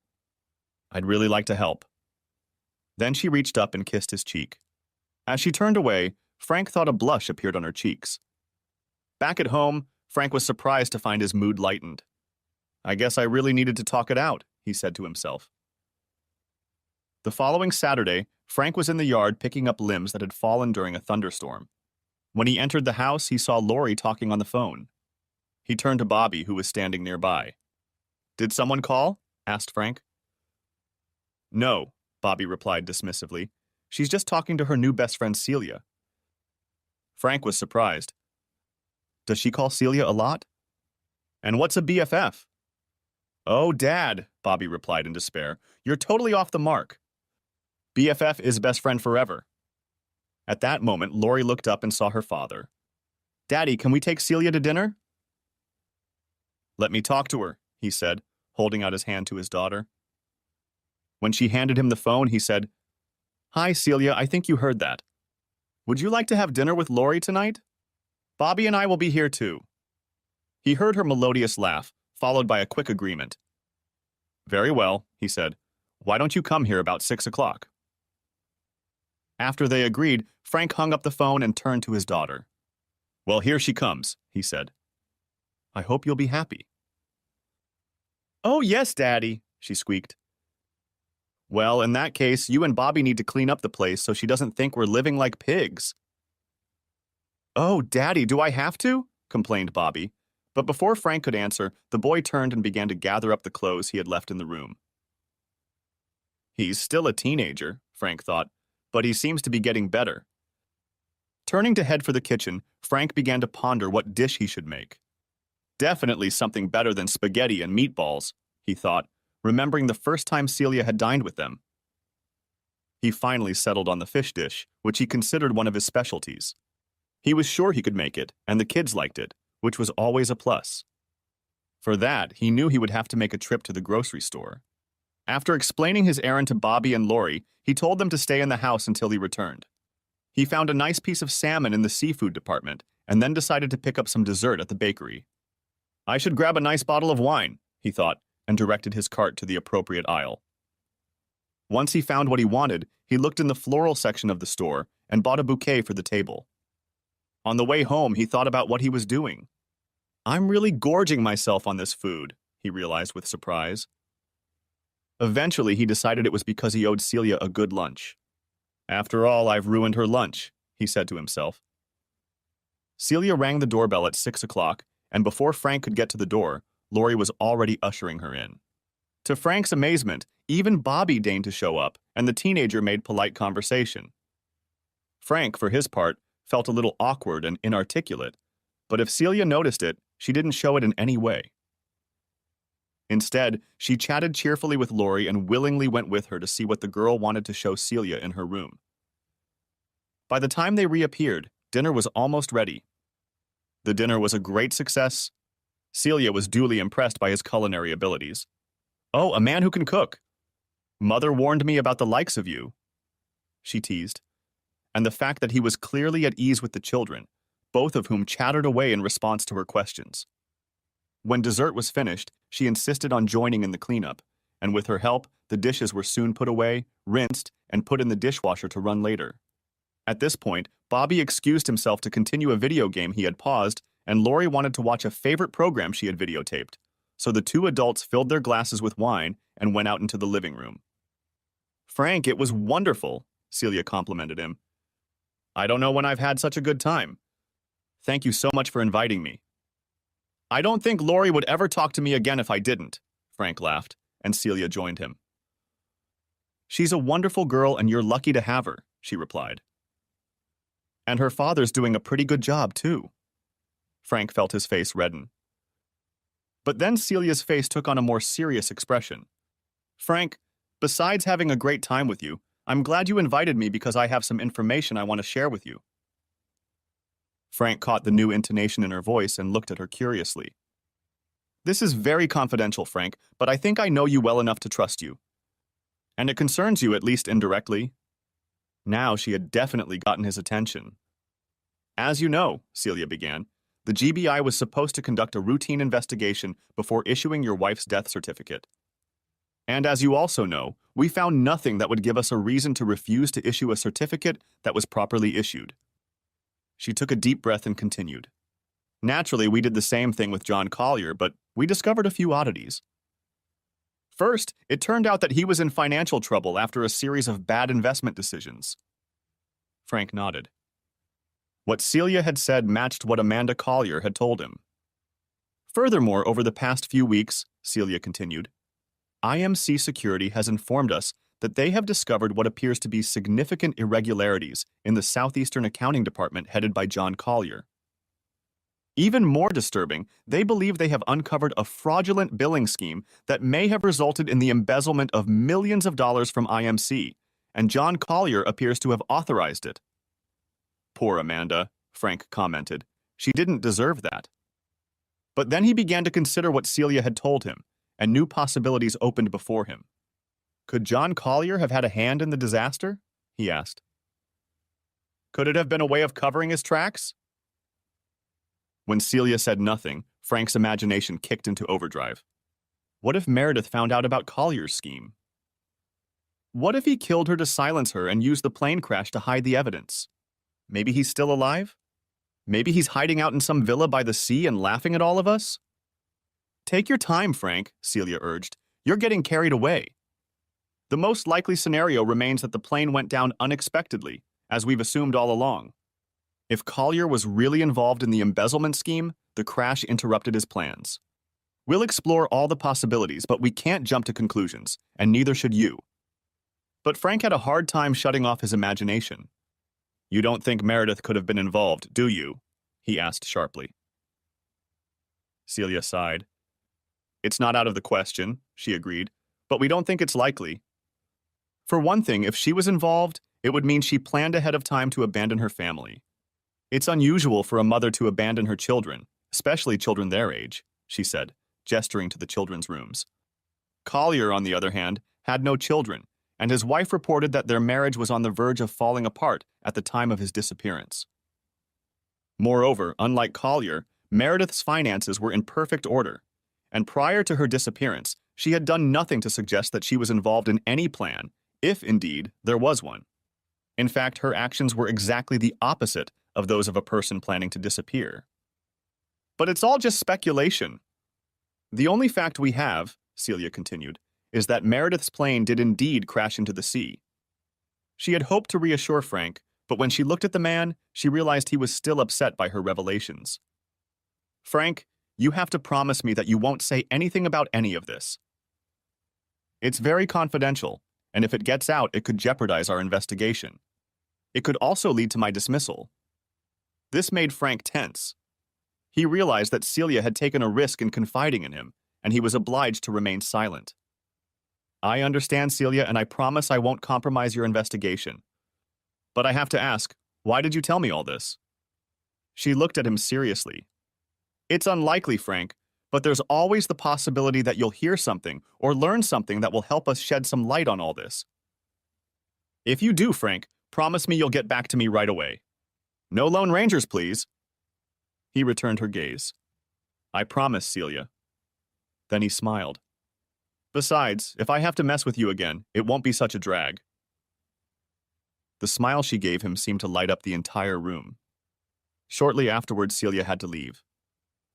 "I'd really like to help." Then she reached up and kissed his cheek. As she turned away, Frank thought a blush appeared on her cheeks. Back at home, Frank was surprised to find his mood lightened. "I guess I really needed to talk it out," he said to himself. The following Saturday, Frank was in the yard picking up limbs that had fallen during a thunderstorm. When he entered the house, he saw Lori talking on the phone. He turned to Bobby, who was standing nearby. "Did someone call?" asked Frank. "No," Bobby replied dismissively. She's just talking to her new best friend Celia. Frank was surprised. Does she call Celia a lot? And what's a BFF? Oh, Dad, Bobby replied in despair. You're totally off the mark. BFF is best friend forever. At that moment, Lori looked up and saw her father. Daddy, can we take Celia to dinner? Let me talk to her, he said, holding out his hand to his daughter. When she handed him the phone, he said, Hi, Celia, I think you heard that. Would you like to have dinner with Lori tonight? Bobby and I will be here too. He heard her melodious laugh, followed by a quick agreement. Very well, he said. Why don't you come here about 6 o'clock? After they agreed, Frank hung up the phone and turned to his daughter. Well, here she comes, he said. I hope you'll be happy. Oh, yes, Daddy, she squeaked. Well, in that case, you and Bobby need to clean up the place so she doesn't think we're living like pigs. Oh, Daddy, do I have to? Complained Bobby. But before Frank could answer, the boy turned and began to gather up the clothes he had left in the room. He's still a teenager, Frank thought, but he seems to be getting better. Turning to head for the kitchen, Frank began to ponder what dish he should make. Definitely something better than spaghetti and meatballs, he thought, remembering the first time Celia had dined with them. He finally settled on the fish dish, which he considered one of his specialties. He was sure he could make it, and the kids liked it, which was always a plus. For that, he knew he would have to make a trip to the grocery store. After explaining his errand to Bobby and Lori, he told them to stay in the house until he returned. He found a nice piece of salmon in the seafood department, and then decided to pick up some dessert at the bakery. I should grab a nice bottle of wine, he thought, and directed his cart to the appropriate aisle. Once he found what he wanted, he looked in the floral section of the store and bought a bouquet for the table. On the way home, he thought about what he was doing. I'm really gorging myself on this food, he realized with surprise. Eventually, he decided it was because he owed Celia a good lunch. After all, I've ruined her lunch, he said to himself. Celia rang the doorbell at 6 o'clock, and before Frank could get to the door, Lori was already ushering her in. To Frank's amazement, even Bobby deigned to show up, and the teenager made polite conversation. Frank, for his part, felt a little awkward and inarticulate, but if Celia noticed it, she didn't show it in any way. Instead, she chatted cheerfully with Lori and willingly went with her to see what the girl wanted to show Celia in her room. By the time they reappeared, dinner was almost ready. The dinner was a great success. Celia was duly impressed by his culinary abilities. Oh, a man who can cook. Mother warned me about the likes of you, she teased, and the fact that he was clearly at ease with the children, both of whom chattered away in response to her questions. When dessert was finished, she insisted on joining in the cleanup, and with her help, the dishes were soon put away, rinsed, and put in the dishwasher to run later. At this point, Bobby excused himself to continue a video game he had paused, and Lori wanted to watch a favorite program she had videotaped, so the two adults filled their glasses with wine and went out into the living room. Frank, it was wonderful, Celia complimented him. I don't know when I've had such a good time. Thank you so much for inviting me. I don't think Lori would ever talk to me again if I didn't, Frank laughed, and Celia joined him. She's a wonderful girl and you're lucky to have her, she replied. And her father's doing a pretty good job, too. Frank felt his face redden. But then Celia's face took on a more serious expression. Frank, besides having a great time with you, I'm glad you invited me because I have some information I want to share with you. Frank caught the new intonation in her voice and looked at her curiously. This is very confidential, Frank, but I think I know you well enough to trust you. And it concerns you, at least indirectly. Now she had definitely gotten his attention. As you know, Celia began, the GBI was supposed to conduct a routine investigation before issuing your wife's death certificate. And as you also know, we found nothing that would give us a reason to refuse to issue a certificate that was properly issued. She took a deep breath and continued. Naturally, we did the same thing with John Collier, but we discovered a few oddities. First, it turned out that he was in financial trouble after a series of bad investment decisions. Frank nodded. What Celia had said matched what Amanda Collier had told him. Furthermore, over the past few weeks, Celia continued, IMC Security has informed us that they have discovered what appears to be significant irregularities in the Southeastern Accounting Department headed by John Collier. Even more disturbing, they believe they have uncovered a fraudulent billing scheme that may have resulted in the embezzlement of millions of dollars from IMC, and John Collier appears to have authorized it. Poor Amanda, Frank commented. She didn't deserve that. But then he began to consider what Celia had told him, and new possibilities opened before him. Could John Collier have had a hand in the disaster? He asked. Could it have been a way of covering his tracks? When Celia said nothing, Frank's imagination kicked into overdrive. What if Meredith found out about Collier's scheme? What if he killed her to silence her and used the plane crash to hide the evidence? Maybe he's still alive? Maybe he's hiding out in some villa by the sea and laughing at all of us? Take your time, Frank, Celia urged. You're getting carried away. The most likely scenario remains that the plane went down unexpectedly, as we've assumed all along. If Collier was really involved in the embezzlement scheme, the crash interrupted his plans. We'll explore all the possibilities, but we can't jump to conclusions, and neither should you. But Frank had a hard time shutting off his imagination. You don't think Meredith could have been involved, do you? He asked sharply. Celia sighed. It's not out of the question, she agreed, but we don't think it's likely. For one thing, if she was involved, it would mean she planned ahead of time to abandon her family. It's unusual for a mother to abandon her children, especially children their age, she said, gesturing to the children's rooms. Collier, on the other hand, had no children, and his wife reported that their marriage was on the verge of falling apart at the time of his disappearance. Moreover, unlike Collier, Meredith's finances were in perfect order, and prior to her disappearance, she had done nothing to suggest that she was involved in any plan, if indeed there was one. In fact, her actions were exactly the opposite of those of a person planning to disappear. But it's all just speculation. The only fact we have, Celia continued, is that Meredith's plane did indeed crash into the sea. She had hoped to reassure Frank, but when she looked at the man, she realized he was still upset by her revelations. Frank, you have to promise me that you won't say anything about any of this. It's very confidential, and if it gets out, it could jeopardize our investigation. It could also lead to my dismissal. This made Frank tense. He realized that Celia had taken a risk in confiding in him, and he was obliged to remain silent. I understand, Celia, and I promise I won't compromise your investigation. But I have to ask, why did you tell me all this? She looked at him seriously. It's unlikely, Frank, but there's always the possibility that you'll hear something or learn something that will help us shed some light on all this. If you do, Frank, promise me you'll get back to me right away. No Lone Rangers, please. He returned her gaze. I promise, Celia. Then he smiled. Besides, if I have to mess with you again, it won't be such a drag. The smile she gave him seemed to light up the entire room. Shortly afterwards, Celia had to leave.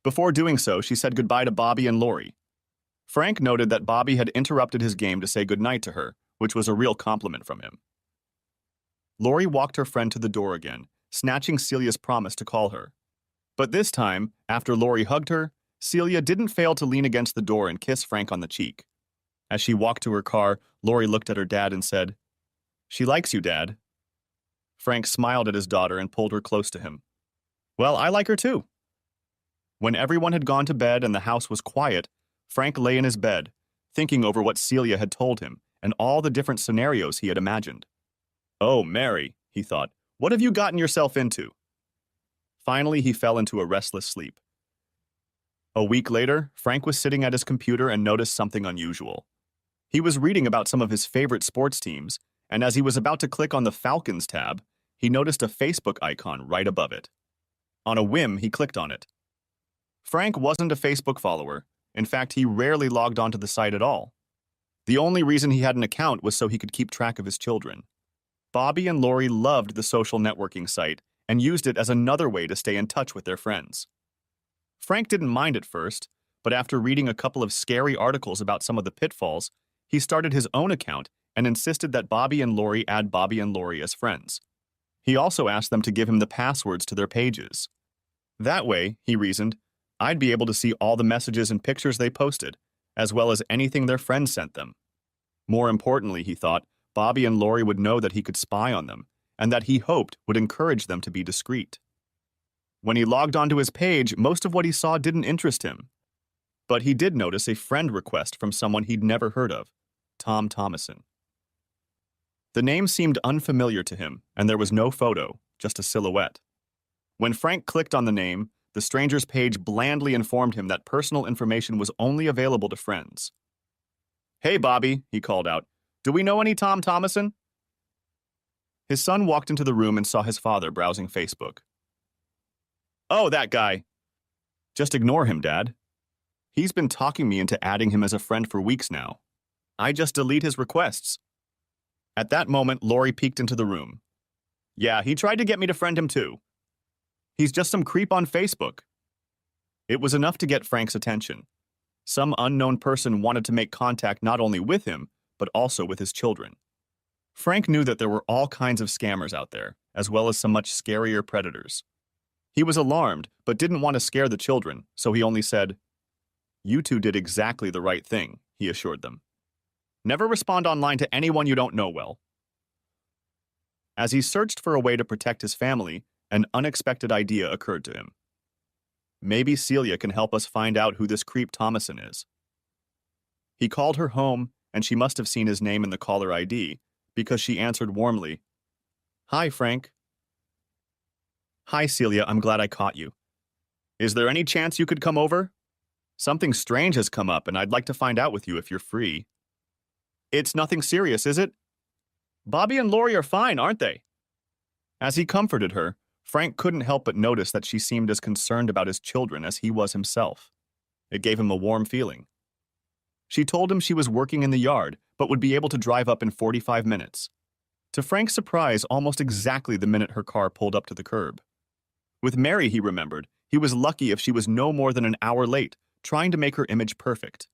Before doing so, she said goodbye to Bobby and Lori. Frank noted that Bobby had interrupted his game to say goodnight to her, which was a real compliment from him. Lori walked her friend to the door again, snatching Celia's promise to call her. But this time, after Lori hugged her, Celia didn't fail to lean against the door and kiss Frank on the cheek. As she walked to her car, Lori looked at her dad and said, She likes you, Dad. Frank smiled at his daughter and pulled her close to him. Well, I like her too. When everyone had gone to bed and the house was quiet, Frank lay in his bed, thinking over what Celia had told him and all the different scenarios he had imagined. Oh, Mary, he thought, what have you gotten yourself into? Finally, he fell into a restless sleep. A week later, Frank was sitting at his computer and noticed something unusual. He was reading about some of his favorite sports teams, and as he was about to click on the Falcons tab, he noticed a Facebook icon right above it. On a whim, he clicked on it. Frank wasn't a Facebook follower. In fact, he rarely logged onto the site at all. The only reason he had an account was so he could keep track of his children. Bobby and Lori loved the social networking site and used it as another way to stay in touch with their friends. Frank didn't mind at first, but after reading a couple of scary articles about some of the pitfalls, he started his own account and insisted that Bobby and Lori add Bobby and Lori as friends. He also asked them to give him the passwords to their pages. That way, he reasoned, I'd be able to see all the messages and pictures they posted, as well as anything their friends sent them. More importantly, he thought, Bobby and Lori would know that he could spy on them, and that he hoped would encourage them to be discreet. When he logged onto his page, most of what he saw didn't interest him. But he did notice a friend request from someone he'd never heard of, Tom Thomason. The name seemed unfamiliar to him, and there was no photo, just a silhouette. When Frank clicked on the name, the stranger's page blandly informed him that personal information was only available to friends. "Hey, Bobby," he called out. "Do we know any Tom Thomason?" His son walked into the room and saw his father browsing Facebook. "Oh, that guy. Just ignore him, Dad. He's been talking me into adding him as a friend for weeks now. I just delete his requests." At that moment, Lori peeked into the room. "Yeah, he tried to get me to friend him too. He's just some creep on Facebook." It was enough to get Frank's attention. Some unknown person wanted to make contact not only with him, but also with his children. Frank knew that there were all kinds of scammers out there, as well as some much scarier predators. He was alarmed, but didn't want to scare the children, so he only said, "You two did exactly the right thing," he assured them. "Never respond online to anyone you don't know well." As he searched for a way to protect his family, an unexpected idea occurred to him. Maybe Celia can help us find out who this creep Thomason is. He called her home, and she must have seen his name in the caller ID, because she answered warmly, "Hi, Frank." "Hi, Celia, I'm glad I caught you. Is there any chance you could come over? Something strange has come up, and I'd like to find out with you if you're free." "It's nothing serious, is it? Bobby and Lori are fine, aren't they?" As he comforted her, Frank couldn't help but notice that she seemed as concerned about his children as he was himself. It gave him a warm feeling. She told him she was working in the yard, but would be able to drive up in 45 minutes. To Frank's surprise, almost exactly the minute her car pulled up to the curb. With Mary, he remembered, he was lucky if she was no more than an hour late, trying to make her image perfect.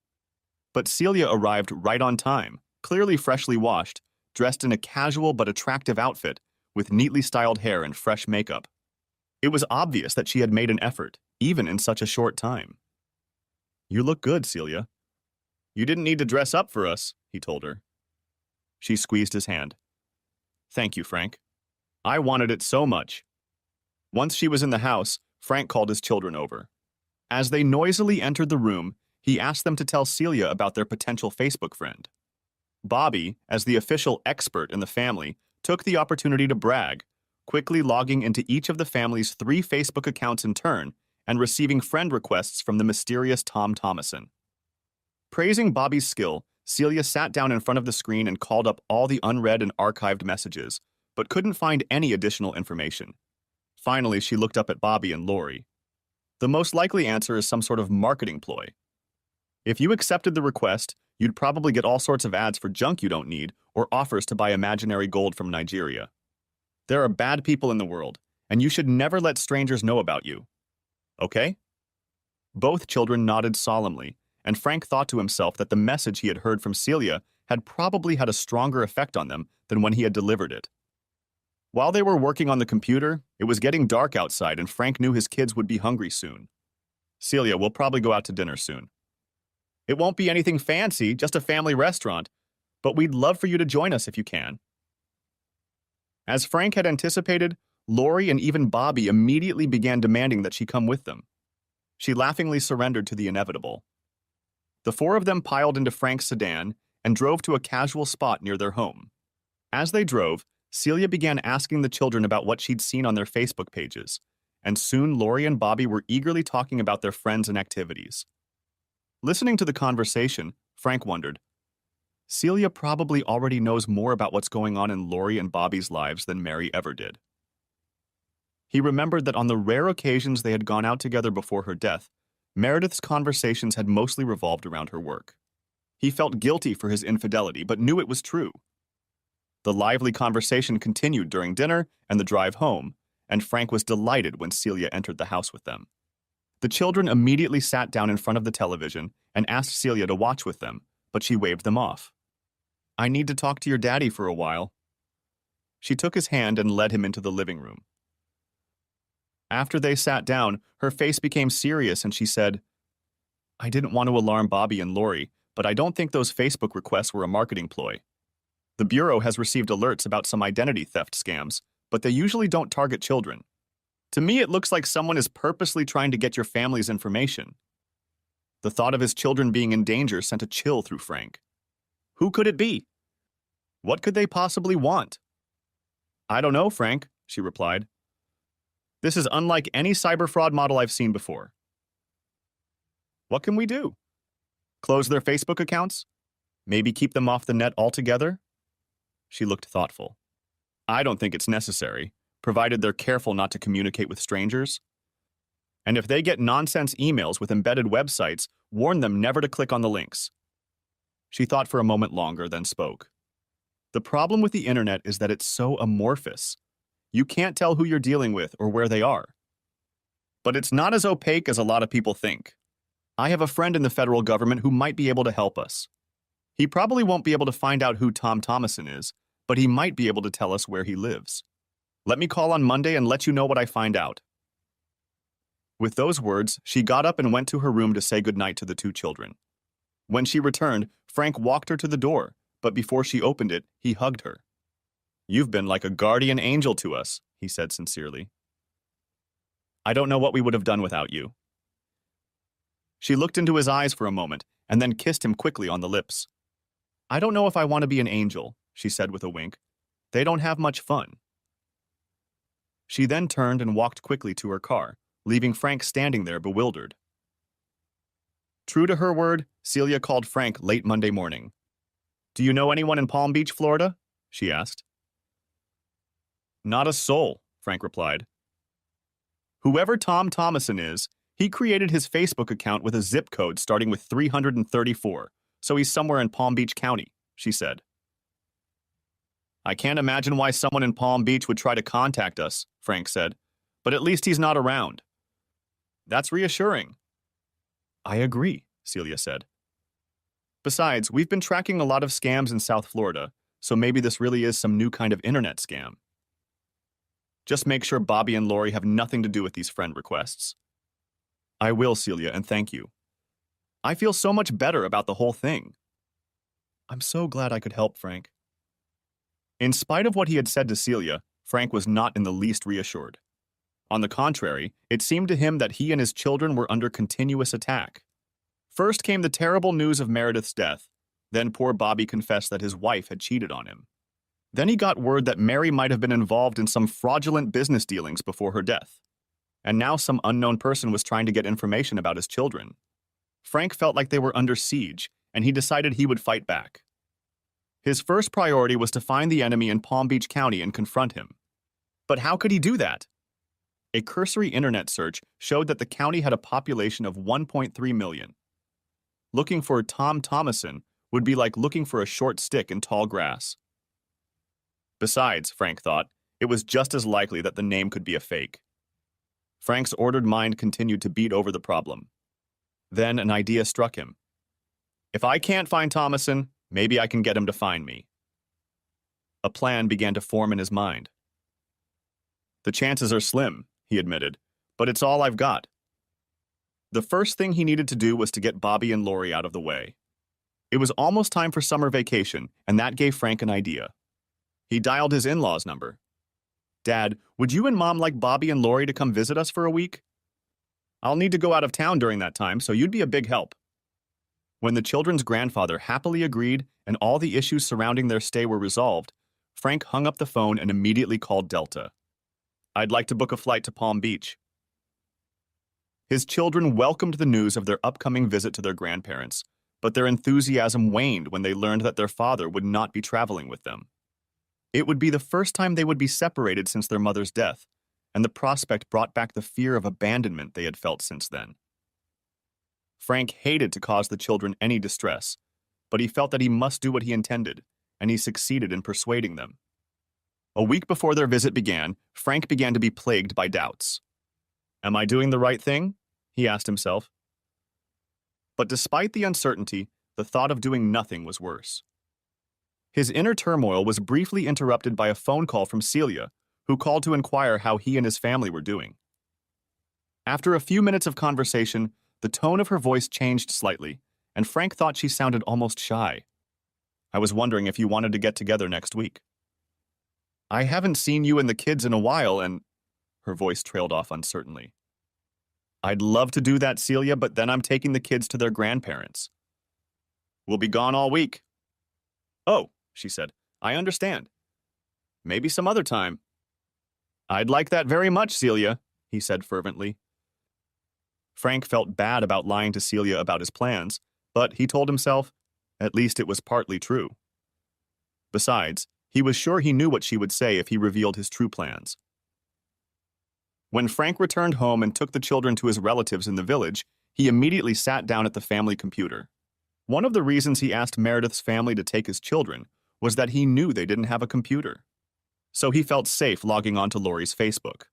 But Celia arrived right on time, clearly freshly washed, dressed in a casual but attractive outfit, with neatly styled hair and fresh makeup. It was obvious that she had made an effort, even in such a short time. "You look good, Celia." "You didn't need to dress up for us," he told her. She squeezed his hand. "Thank you, Frank. I wanted it so much." Once she was in the house, Frank called his children over. As they noisily entered the room, he asked them to tell Celia about their potential Facebook friend. Bobby, as the official expert in the family, took the opportunity to brag, quickly logging into each of the family's 3 Facebook accounts in turn and receiving friend requests from the mysterious Tom Thomason. Praising Bobby's skill, Celia sat down in front of the screen and called up all the unread and archived messages, but couldn't find any additional information. Finally, she looked up at Bobby and Lori. The most likely answer is some sort of marketing ploy. If you accepted the request, you'd probably get all sorts of ads for junk you don't need or offers to buy imaginary gold from Nigeria. There are bad people in the world, and you should never let strangers know about you. Okay? Both children nodded solemnly, and Frank thought to himself that the message he had heard from Celia had probably had a stronger effect on them than when he had delivered it. While they were working on the computer, it was getting dark outside, and Frank knew his kids would be hungry soon. "Celia, we'll probably go out to dinner soon. It won't be anything fancy, just a family restaurant, but we'd love for you to join us if you can." As Frank had anticipated, Lori and even Bobby immediately began demanding that she come with them. She laughingly surrendered to the inevitable. The 4 of them piled into Frank's sedan and drove to a casual spot near their home. As they drove, Celia began asking the children about what she'd seen on their Facebook pages, and soon Lori and Bobby were eagerly talking about their friends and activities. Listening to the conversation, Frank wondered, Celia probably already knows more about what's going on in Lori and Bobby's lives than Mary ever did. He remembered that on the rare occasions they had gone out together before her death, Meredith's conversations had mostly revolved around her work. He felt guilty for his infidelity, but knew it was true. The lively conversation continued during dinner and the drive home, and Frank was delighted when Celia entered the house with them. The children immediately sat down in front of the television and asked Celia to watch with them, but she waved them off. "I need to talk to your daddy for a while." She took his hand and led him into the living room. After they sat down, her face became serious and she said, "I didn't want to alarm Bobby and Lori, but I don't think those Facebook requests were a marketing ploy. The Bureau has received alerts about some identity theft scams, but they usually don't target children. To me, it looks like someone is purposely trying to get your family's information. The thought of his children being in danger sent a chill through Frank. Who could it be? What could they possibly want? I don't know, Frank, she replied. This is unlike any cyber fraud model I've seen before. What can we do? Close their Facebook accounts? Maybe keep them off the net altogether? She looked thoughtful. I don't think it's necessary, provided they're careful not to communicate with strangers. And if they get nonsense emails with embedded websites, warn them never to click on the links. She thought for a moment longer, then spoke. The problem with the internet is that it's so amorphous. You can't tell who you're dealing with or where they are. But it's not as opaque as a lot of people think. I have a friend in the federal government who might be able to help us. He probably won't be able to find out who Tom Thomason is, but he might be able to tell us where he lives. Let me call on Monday and let you know what I find out. With those words, she got up and went to her room to say goodnight to the two children. When she returned, Frank walked her to the door, but before she opened it, he hugged her. You've been like a guardian angel to us, he said sincerely. I don't know what we would have done without you. She looked into his eyes for a moment and then kissed him quickly on the lips. I don't know if I want to be an angel, she said with a wink. They don't have much fun. She then turned and walked quickly to her car, leaving Frank standing there bewildered. True to her word, Celia called Frank late Monday morning. Do you know anyone in Palm Beach, Florida? She asked. Not a soul, Frank replied. Whoever Tom Thomason is, he created his Facebook account with a zip code starting with 334, so he's somewhere in Palm Beach County, she said. I can't imagine why someone in Palm Beach would try to contact us, Frank said, but at least he's not around. That's reassuring. I agree, Celia said. Besides, we've been tracking a lot of scams in South Florida, so maybe this really is some new kind of internet scam. Just make sure Bobby and Lori have nothing to do with these friend requests. I will, Celia, and thank you. I feel so much better about the whole thing. I'm so glad I could help, Frank. In spite of what he had said to Celia, Frank was not in the least reassured. On the contrary, it seemed to him that he and his children were under continuous attack. First came the terrible news of Meredith's death. Then poor Bobby confessed that his wife had cheated on him. Then he got word that Mary might have been involved in some fraudulent business dealings before her death. And now some unknown person was trying to get information about his children. Frank felt like they were under siege, and he decided he would fight back. His first priority was to find the enemy in Palm Beach County and confront him. But how could he do that? A cursory internet search showed that the county had a population of 1.3 million. Looking for Tom Thomason would be like looking for a short stick in tall grass. Besides, Frank thought, it was just as likely that the name could be a fake. Frank's ordered mind continued to beat over the problem. Then an idea struck him. If I can't find Thomason, maybe I can get him to find me. A plan began to form in his mind. The chances are slim, he admitted, but it's all I've got. The first thing he needed to do was to get Bobby and Lori out of the way. It was almost time for summer vacation, and that gave Frank an idea. He dialed his in-laws' number. Dad, would you and Mom like Bobby and Lori to come visit us for a week? I'll need to go out of town during that time, so you'd be a big help. When the children's grandfather happily agreed and all the issues surrounding their stay were resolved, Frank hung up the phone and immediately called Delta. I'd like to book a flight to Palm Beach. His children welcomed the news of their upcoming visit to their grandparents, but their enthusiasm waned when they learned that their father would not be traveling with them. It would be the first time they would be separated since their mother's death, and the prospect brought back the fear of abandonment they had felt since then. Frank hated to cause the children any distress, but he felt that he must do what he intended, and he succeeded in persuading them. A week before their visit began, Frank began to be plagued by doubts. Am I doing the right thing? He asked himself. But despite the uncertainty, the thought of doing nothing was worse. His inner turmoil was briefly interrupted by a phone call from Celia, who called to inquire how he and his family were doing. After a few minutes of conversation, the tone of her voice changed slightly, and Frank thought she sounded almost shy. I was wondering if you wanted to get together next week. I haven't seen you and the kids in a while, and her voice trailed off uncertainly. I'd love to do that, Celia, but then I'm taking the kids to their grandparents. We'll be gone all week. Oh, she said, I understand. Maybe some other time. I'd like that very much, Celia, he said fervently. Frank felt bad about lying to Celia about his plans, but he told himself, at least it was partly true. Besides, he was sure he knew what she would say if he revealed his true plans. When Frank returned home and took the children to his relatives in the village, he immediately sat down at the family computer. One of the reasons he asked Meredith's family to take his children was that he knew they didn't have a computer. So he felt safe logging on to Lori's Facebook.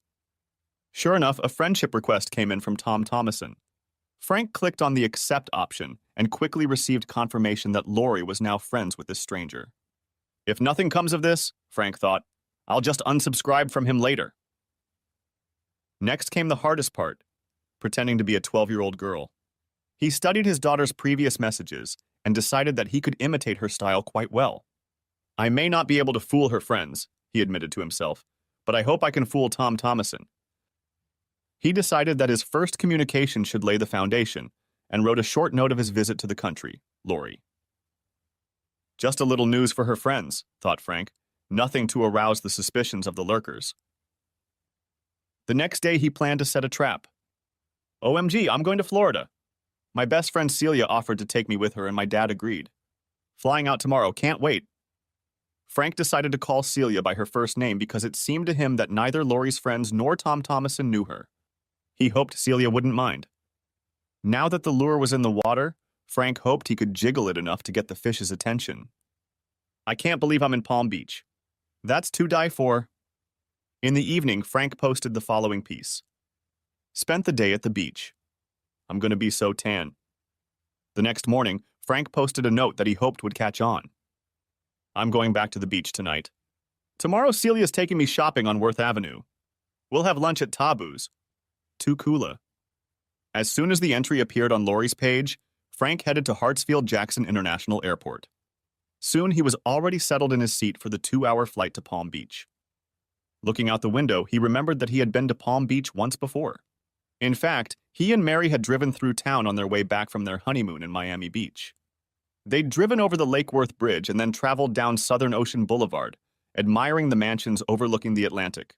Sure enough, a friendship request came in from Tom Thomason. Frank clicked on the accept option and quickly received confirmation that Lori was now friends with this stranger. If nothing comes of this, Frank thought, I'll just unsubscribe from him later. Next came the hardest part, pretending to be a 12-year-old girl. He studied his daughter's previous messages and decided that he could imitate her style quite well. I may not be able to fool her friends, he admitted to himself, but I hope I can fool Tom Thomason. He decided that his first communication should lay the foundation and wrote a short note of his visit to the country, Lori. Just a little news for her friends, thought Frank, nothing to arouse the suspicions of the lurkers. The next day he planned to set a trap. OMG, I'm going to Florida. My best friend Celia offered to take me with her and my dad agreed. Flying out tomorrow, can't wait. Frank decided to call Celia by her first name because it seemed to him that neither Lori's friends nor Tom Thomason knew her. He hoped Celia wouldn't mind. Now that the lure was in the water, Frank hoped he could jiggle it enough to get the fish's attention. I can't believe I'm in Palm Beach. That's to die for. In the evening, Frank posted the following piece. Spent the day at the beach. I'm going to be so tan. The next morning, Frank posted a note that he hoped would catch on. I'm going back to the beach tonight. Tomorrow, Celia's taking me shopping on Worth Avenue. We'll have lunch at Tabu's. Too coola. As soon as the entry appeared on Lori's page, Frank headed to Hartsfield-Jackson International Airport. Soon, he was already settled in his seat for the 2-hour flight to Palm Beach. Looking out the window, he remembered that he had been to Palm Beach once before. In fact, he and Mary had driven through town on their way back from their honeymoon in Miami Beach. They'd driven over the Lake Worth Bridge and then traveled down Southern Ocean Boulevard, admiring the mansions overlooking the Atlantic.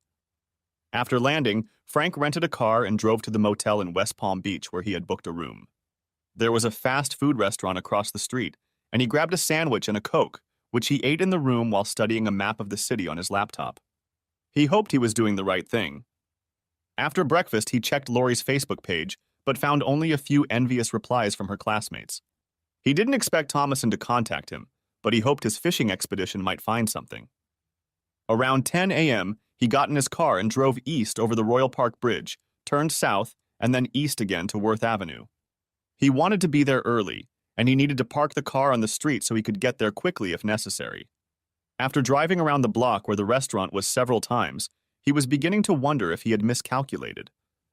After landing, Frank rented a car and drove to the motel in West Palm Beach where he had booked a room. There was a fast food restaurant across the street, and he grabbed a sandwich and a Coke, which he ate in the room while studying a map of the city on his laptop. He hoped he was doing the right thing. After breakfast, he checked Lori's Facebook page, but found only a few envious replies from her classmates. He didn't expect Thomason to contact him, but he hoped his fishing expedition might find something. Around 10 a.m., he got in his car and drove east over the Royal Park Bridge, turned south, and then east again to Worth Avenue. He wanted to be there early, and he needed to park the car on the street so he could get there quickly if necessary. After driving around the block where the restaurant was several times, he was beginning to wonder if he had miscalculated.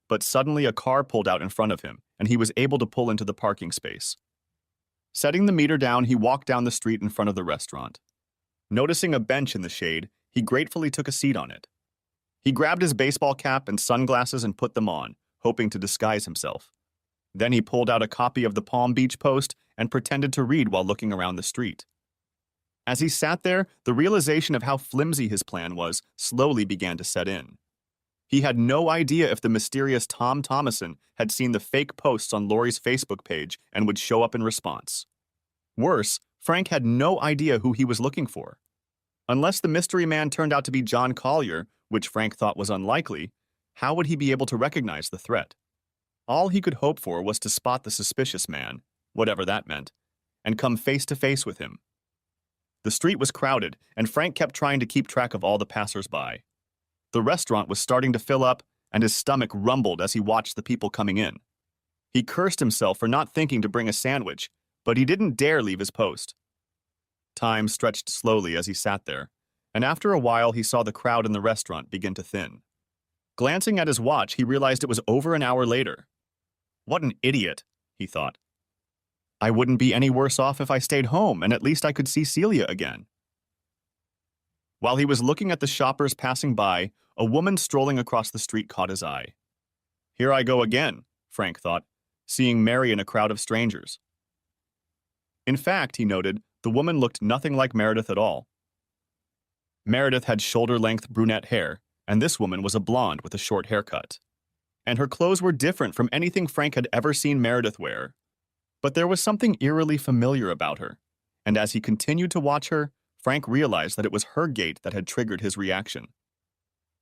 But suddenly a car pulled out in front of him, and he was able to pull into the parking space. Setting the meter down, he walked down the street in front of the restaurant. Noticing a bench in the shade, he gratefully took a seat on it. He grabbed his baseball cap and sunglasses and put them on, hoping to disguise himself. Then he pulled out a copy of the Palm Beach Post and pretended to read while looking around the street. As he sat there, the realization of how flimsy his plan was slowly began to set in. He had no idea if the mysterious Tom Thomason had seen the fake posts on Lori's Facebook page and would show up in response. Worse, Frank had no idea who he was looking for. Unless the mystery man turned out to be John Collier, which Frank thought was unlikely, how would he be able to recognize the threat? All he could hope for was to spot the suspicious man, whatever that meant, and come face to face with him. The street was crowded, and Frank kept trying to keep track of all the passers-by. The restaurant was starting to fill up, and his stomach rumbled as he watched the people coming in. He cursed himself for not thinking to bring a sandwich, but he didn't dare leave his post. Time stretched slowly as he sat there, and after a while he saw the crowd in the restaurant begin to thin. Glancing at his watch, he realized it was over an hour later. What an idiot, he thought. I wouldn't be any worse off if I stayed home, and at least I could see Celia again. While he was looking at the shoppers passing by, a woman strolling across the street caught his eye. Here I go again, Frank thought, seeing Mary in a crowd of strangers. In fact, he noted, the woman looked nothing like Meredith at all. Meredith had shoulder-length brunette hair, and this woman was a blonde with a short haircut. And her clothes were different from anything Frank had ever seen Meredith wear. But there was something eerily familiar about her, and as he continued to watch her, Frank realized that it was her gait that had triggered his reaction.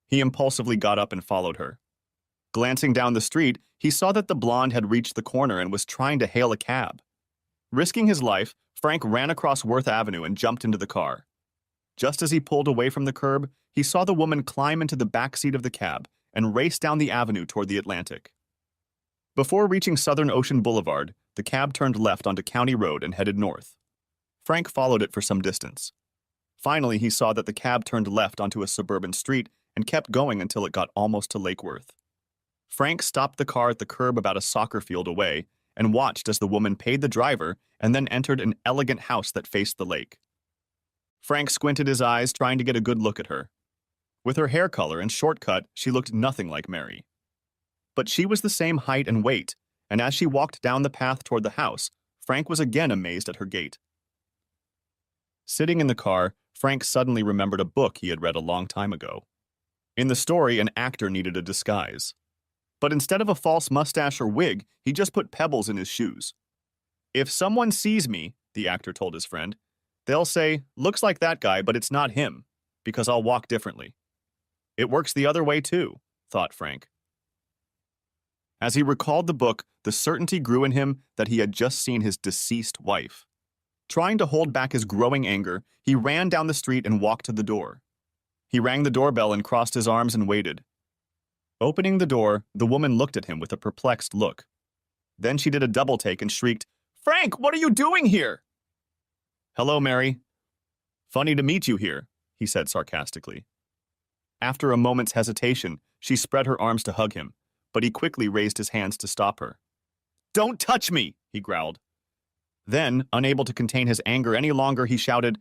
He impulsively got up and followed her. Glancing down the street, he saw that the blonde had reached the corner and was trying to hail a cab. Risking his life, Frank ran across Worth Avenue and jumped into the car. Just as he pulled away from the curb, he saw the woman climb into the back seat of the cab and race down the avenue toward the Atlantic. Before reaching Southern Ocean Boulevard, the cab turned left onto County Road and headed north. Frank followed it for some distance. Finally, he saw that the cab turned left onto a suburban street and kept going until it got almost to Lake Worth. Frank stopped the car at the curb about a soccer field away and watched as the woman paid the driver and then entered an elegant house that faced the lake. Frank squinted his eyes, trying to get a good look at her. With her hair color and short cut, she looked nothing like Mary. But she was the same height and weight, and as she walked down the path toward the house, Frank was again amazed at her gait. Sitting in the car, Frank suddenly remembered a book he had read a long time ago. In the story, an actor needed a disguise. But instead of a false mustache or wig, he just put pebbles in his shoes. If someone sees me, the actor told his friend, they'll say, looks like that guy, but it's not him, because I'll walk differently. It works the other way too, thought Frank. As he recalled the book, the certainty grew in him that he had just seen his deceased wife. Trying to hold back his growing anger, he ran down the street and walked to the door. He rang the doorbell and crossed his arms and waited. Opening the door, the woman looked at him with a perplexed look. Then she did a double take and shrieked, "Frank, what are you doing here?" "Hello, Mary. Funny to meet you here," he said sarcastically. After a moment's hesitation, she spread her arms to hug him, but he quickly raised his hands to stop her. "Don't touch me," he growled. Then, unable to contain his anger any longer, he shouted,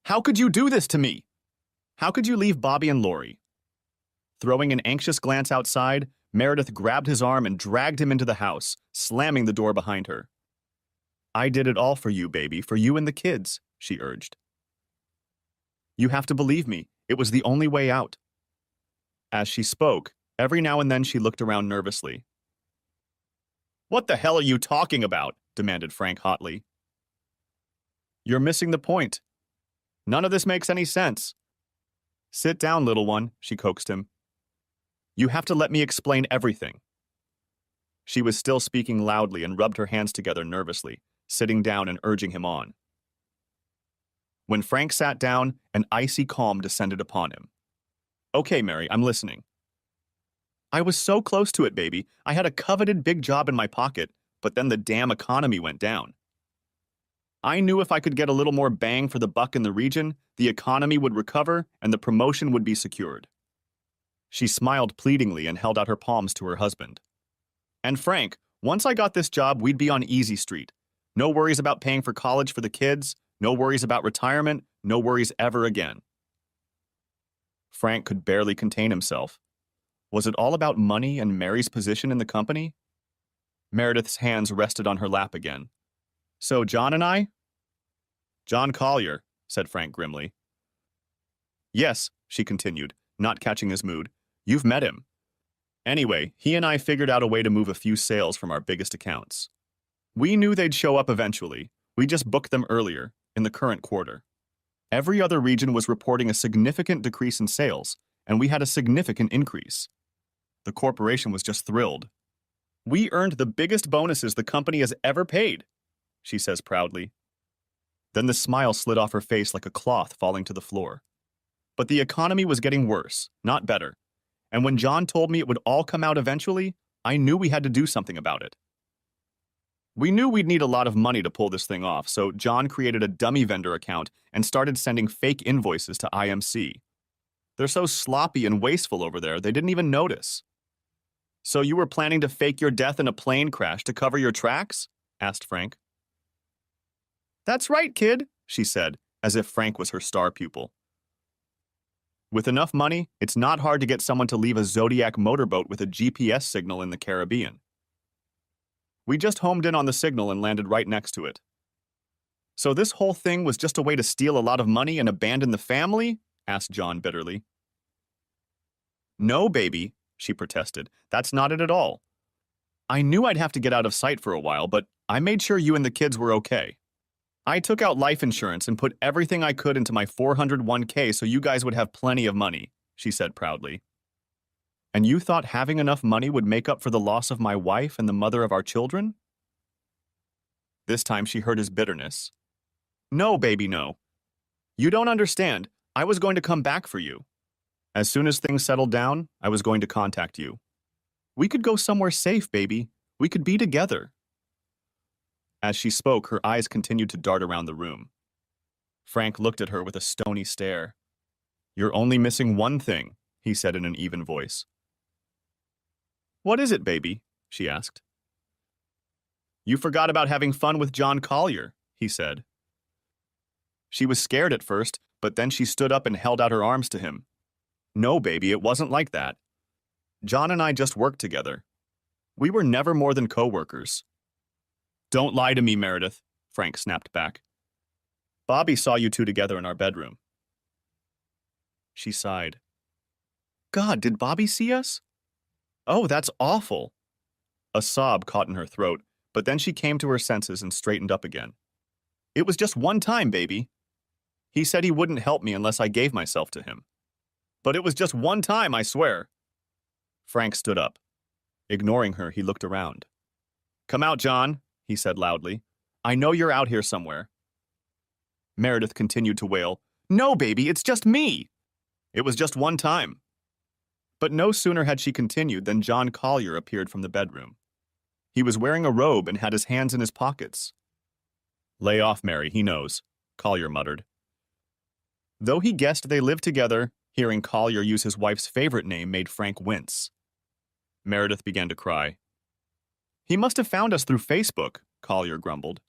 "How could you do this to me? How could you leave Bobby and Lori?" Throwing an anxious glance outside, Meredith grabbed his arm and dragged him into the house, slamming the door behind her. "I did it all for you, baby, for you and the kids," she urged. "You have to believe me. It was the only way out." As she spoke, every now and then she looked around nervously. "What the hell are you talking about?" demanded Frank hotly. "You're missing the point. None of this makes any sense." "Sit down, little one," she coaxed him. "You have to let me explain everything." She was still speaking loudly and rubbed her hands together nervously, sitting down and urging him on. When Frank sat down, an icy calm descended upon him. "Okay, Mary, I'm listening." "I was so close to it, baby. I had a coveted big job in my pocket, but then the damn economy went down. I knew if I could get a little more bang for the buck in the region, the economy would recover and the promotion would be secured." She smiled pleadingly and held out her palms to her husband. "And Frank, once I got this job, we'd be on Easy Street. No worries about paying for college for the kids, no worries about retirement, no worries ever again." Frank could barely contain himself. Was it all about money and Mary's position in the company? Meredith's hands rested on her lap again. "So John and I?" "John Collier," said Frank grimly. "Yes," she continued, not catching his mood. "You've met him. Anyway, he and I figured out a way to move a few sales from our biggest accounts. We knew they'd show up eventually. We just booked them earlier, in the current quarter. Every other region was reporting a significant decrease in sales, and we had a significant increase. The corporation was just thrilled. We earned the biggest bonuses the company has ever paid," she says proudly. Then the smile slid off her face like a cloth falling to the floor. But the economy was getting worse, not better. And when John told me it would all come out eventually, I knew we had to do something about it. We knew we'd need a lot of money to pull this thing off, so John created a dummy vendor account and started sending fake invoices to IMC. They're so sloppy and wasteful over there, they didn't even notice. "So you were planning to fake your death in a plane crash to cover your tracks?" asked Frank. That's right, kid, she said, as if Frank was her star pupil. With enough money, it's not hard to get someone to leave a Zodiac motorboat with a GPS signal in the Caribbean. We just homed in on the signal and landed right next to it. So this whole thing was just a way to steal a lot of money and abandon the family? Asked John bitterly. No, baby, she protested. That's not it at all. I knew I'd have to get out of sight for a while, but I made sure you and the kids were okay. I took out life insurance and put everything I could into my 401k so you guys would have plenty of money, she said proudly. And you thought having enough money would make up for the loss of my wife and the mother of our children? This time she heard his bitterness. No, baby, no. You don't understand. I was going to come back for you. As soon as things settled down, I was going to contact you. We could go somewhere safe, baby. We could be together. As she spoke, her eyes continued to dart around the room. Frank looked at her with a stony stare. You're only missing one thing, he said in an even voice. What is it, baby? She asked. You forgot about having fun with John Collier, he said. She was scared at first, but then she stood up and held out her arms to him. No, baby, it wasn't like that. John and I just worked together. We were never more than co-workers. Don't lie to me, Meredith, Frank snapped back. Bobby saw you two together in our bedroom. She sighed. God, did Bobby see us? Oh, that's awful. A sob caught in her throat, but then she came to her senses and straightened up again. It was just one time, baby. He said he wouldn't help me unless I gave myself to him. But it was just one time, I swear. Frank stood up. Ignoring her, he looked around. Come out, John, he said loudly. I know you're out here somewhere. Meredith continued to wail. No, baby, it's just me. It was just one time. But no sooner had she continued than John Collier appeared from the bedroom. He was wearing a robe and had his hands in his pockets. Lay off, Mary, he knows, Collier muttered. Though he guessed they lived together, hearing Collier use his wife's favorite name made Frank wince. Meredith began to cry. He must have found us through Facebook, Collier grumbled.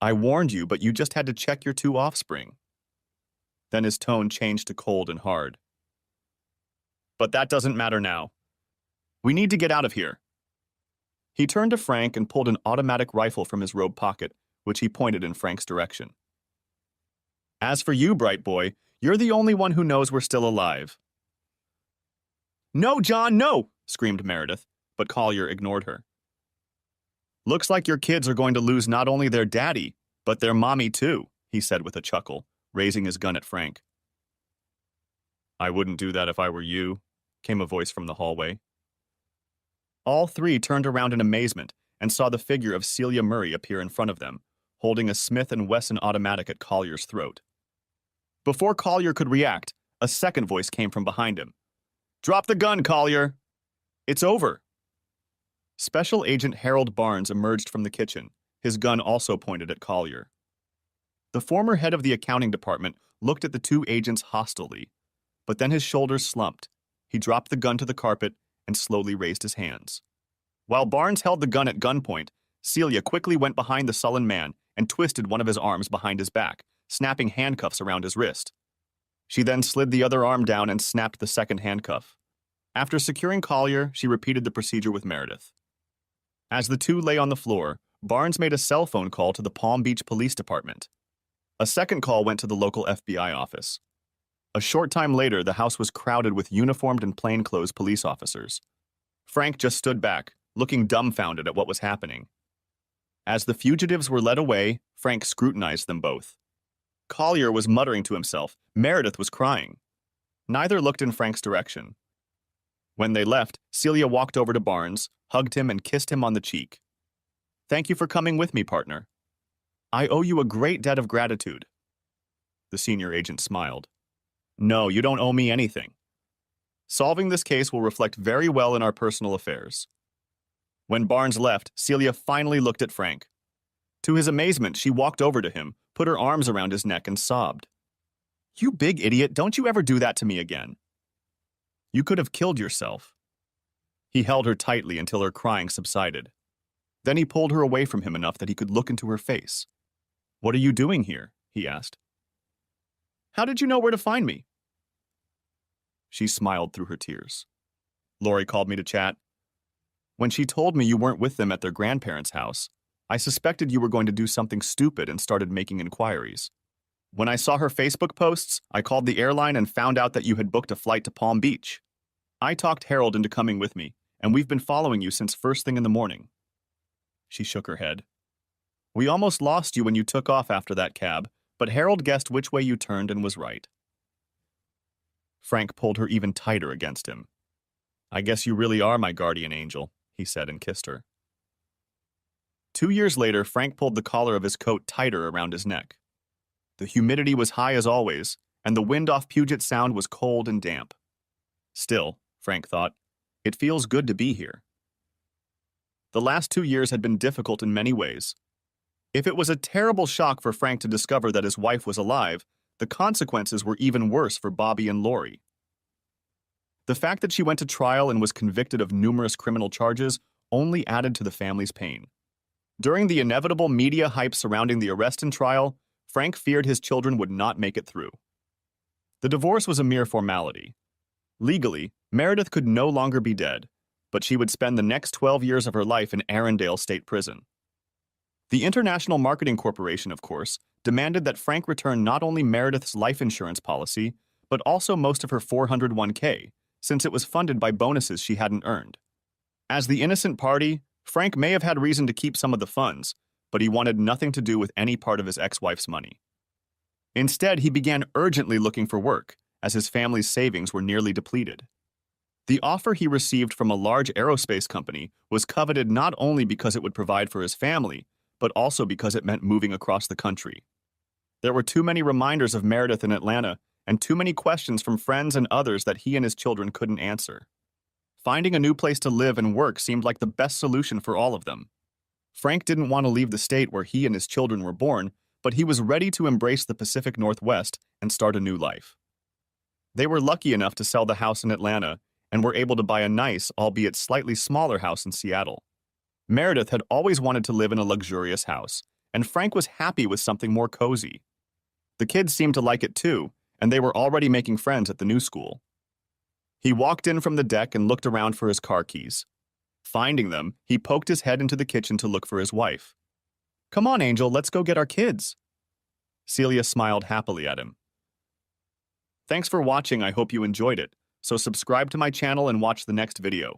I warned you, but you just had to check your two offspring. Then his tone changed to cold and hard. But that doesn't matter now. We need to get out of here. He turned to Frank and pulled an automatic rifle from his robe pocket, which he pointed in Frank's direction. As for you, bright boy, you're the only one who knows we're still alive. No, John, no, screamed Meredith, but Collier ignored her. Looks like your kids are going to lose not only their daddy, but their mommy too, he said with a chuckle, raising his gun at Frank. I wouldn't do that if I were you, came a voice from the hallway. All three turned around in amazement and saw the figure of Celia Murray appear in front of them, holding a Smith & Wesson automatic at Collier's throat. Before Collier could react, a second voice came from behind him. Drop the gun, Collier! It's over! Special Agent Harold Barnes emerged from the kitchen, his gun also pointed at Collier. The former head of the accounting department looked at the two agents hostilely, but then his shoulders slumped. He dropped the gun to the carpet and slowly raised his hands. While Barnes held the gun at gunpoint, Celia quickly went behind the sullen man and twisted one of his arms behind his back, snapping handcuffs around his wrist. She then slid the other arm down and snapped the second handcuff. After securing Collier, she repeated the procedure with Meredith. As the two lay on the floor, Barnes made a cell phone call to the Palm Beach Police Department. A second call went to the local FBI office. A short time later, the house was crowded with uniformed and plainclothes police officers. Frank just stood back, looking dumbfounded at what was happening. As the fugitives were led away, Frank scrutinized them both. Collier was muttering to himself. Meredith was crying. Neither looked in Frank's direction. When they left, Celia walked over to Barnes, hugged him, and kissed him on the cheek. Thank you for coming with me, partner. I owe you a great debt of gratitude. The senior agent smiled. No, you don't owe me anything. Solving this case will reflect very well in our personal affairs. When Barnes left, Celia finally looked at Frank. To his amazement, she walked over to him, put her arms around his neck, and sobbed. You big idiot, don't you ever do that to me again. You could have killed yourself. He held her tightly until her crying subsided. Then he pulled her away from him enough that he could look into her face. "What are you doing here?" he asked. "How did you know where to find me?" She smiled through her tears. "Lori called me to chat. When she told me you weren't with them at their grandparents' house, I suspected you were going to do something stupid and started making inquiries. When I saw her Facebook posts, I called the airline and found out that you had booked a flight to Palm Beach. I talked Harold into coming with me, and we've been following you since first thing in the morning." She shook her head. "We almost lost you when you took off after that cab, but Harold guessed which way you turned and was right." Frank pulled her even tighter against him. "I guess you really are my guardian angel," he said and kissed her. 2 years later, Frank pulled the collar of his coat tighter around his neck. The humidity was high as always, and the wind off Puget Sound was cold and damp. Still, Frank thought, it feels good to be here. The last 2 years had been difficult in many ways. If it was a terrible shock for Frank to discover that his wife was alive, the consequences were even worse for Bobby and Lori. The fact that she went to trial and was convicted of numerous criminal charges only added to the family's pain. During the inevitable media hype surrounding the arrest and trial, Frank feared his children would not make it through. The divorce was a mere formality. Legally, Meredith could no longer be dead, but she would spend the next 12 years of her life in Arendelle State Prison. The International Marketing Corporation, of course, demanded that Frank return not only Meredith's life insurance policy, but also most of her 401k, since it was funded by bonuses she hadn't earned. As the innocent party, Frank may have had reason to keep some of the funds, but he wanted nothing to do with any part of his ex-wife's money. Instead, he began urgently looking for work, as his family's savings were nearly depleted. The offer he received from a large aerospace company was coveted not only because it would provide for his family, but also because it meant moving across the country. There were too many reminders of Meredith in Atlanta, and too many questions from friends and others that he and his children couldn't answer. Finding a new place to live and work seemed like the best solution for all of them. Frank didn't want to leave the state where he and his children were born, but he was ready to embrace the Pacific Northwest and start a new life. They were lucky enough to sell the house in Atlanta and were able to buy a nice, albeit slightly smaller house in Seattle. Meredith had always wanted to live in a luxurious house, and Frank was happy with something more cozy. The kids seemed to like it too, and they were already making friends at the new school. He walked in from the deck and looked around for his car keys. Finding them, he poked his head into the kitchen to look for his wife. "Come on, Angel, let's go get our kids." Celia smiled happily at him. Thanks for watching. I hope you enjoyed it. So subscribe to my channel and watch the next video.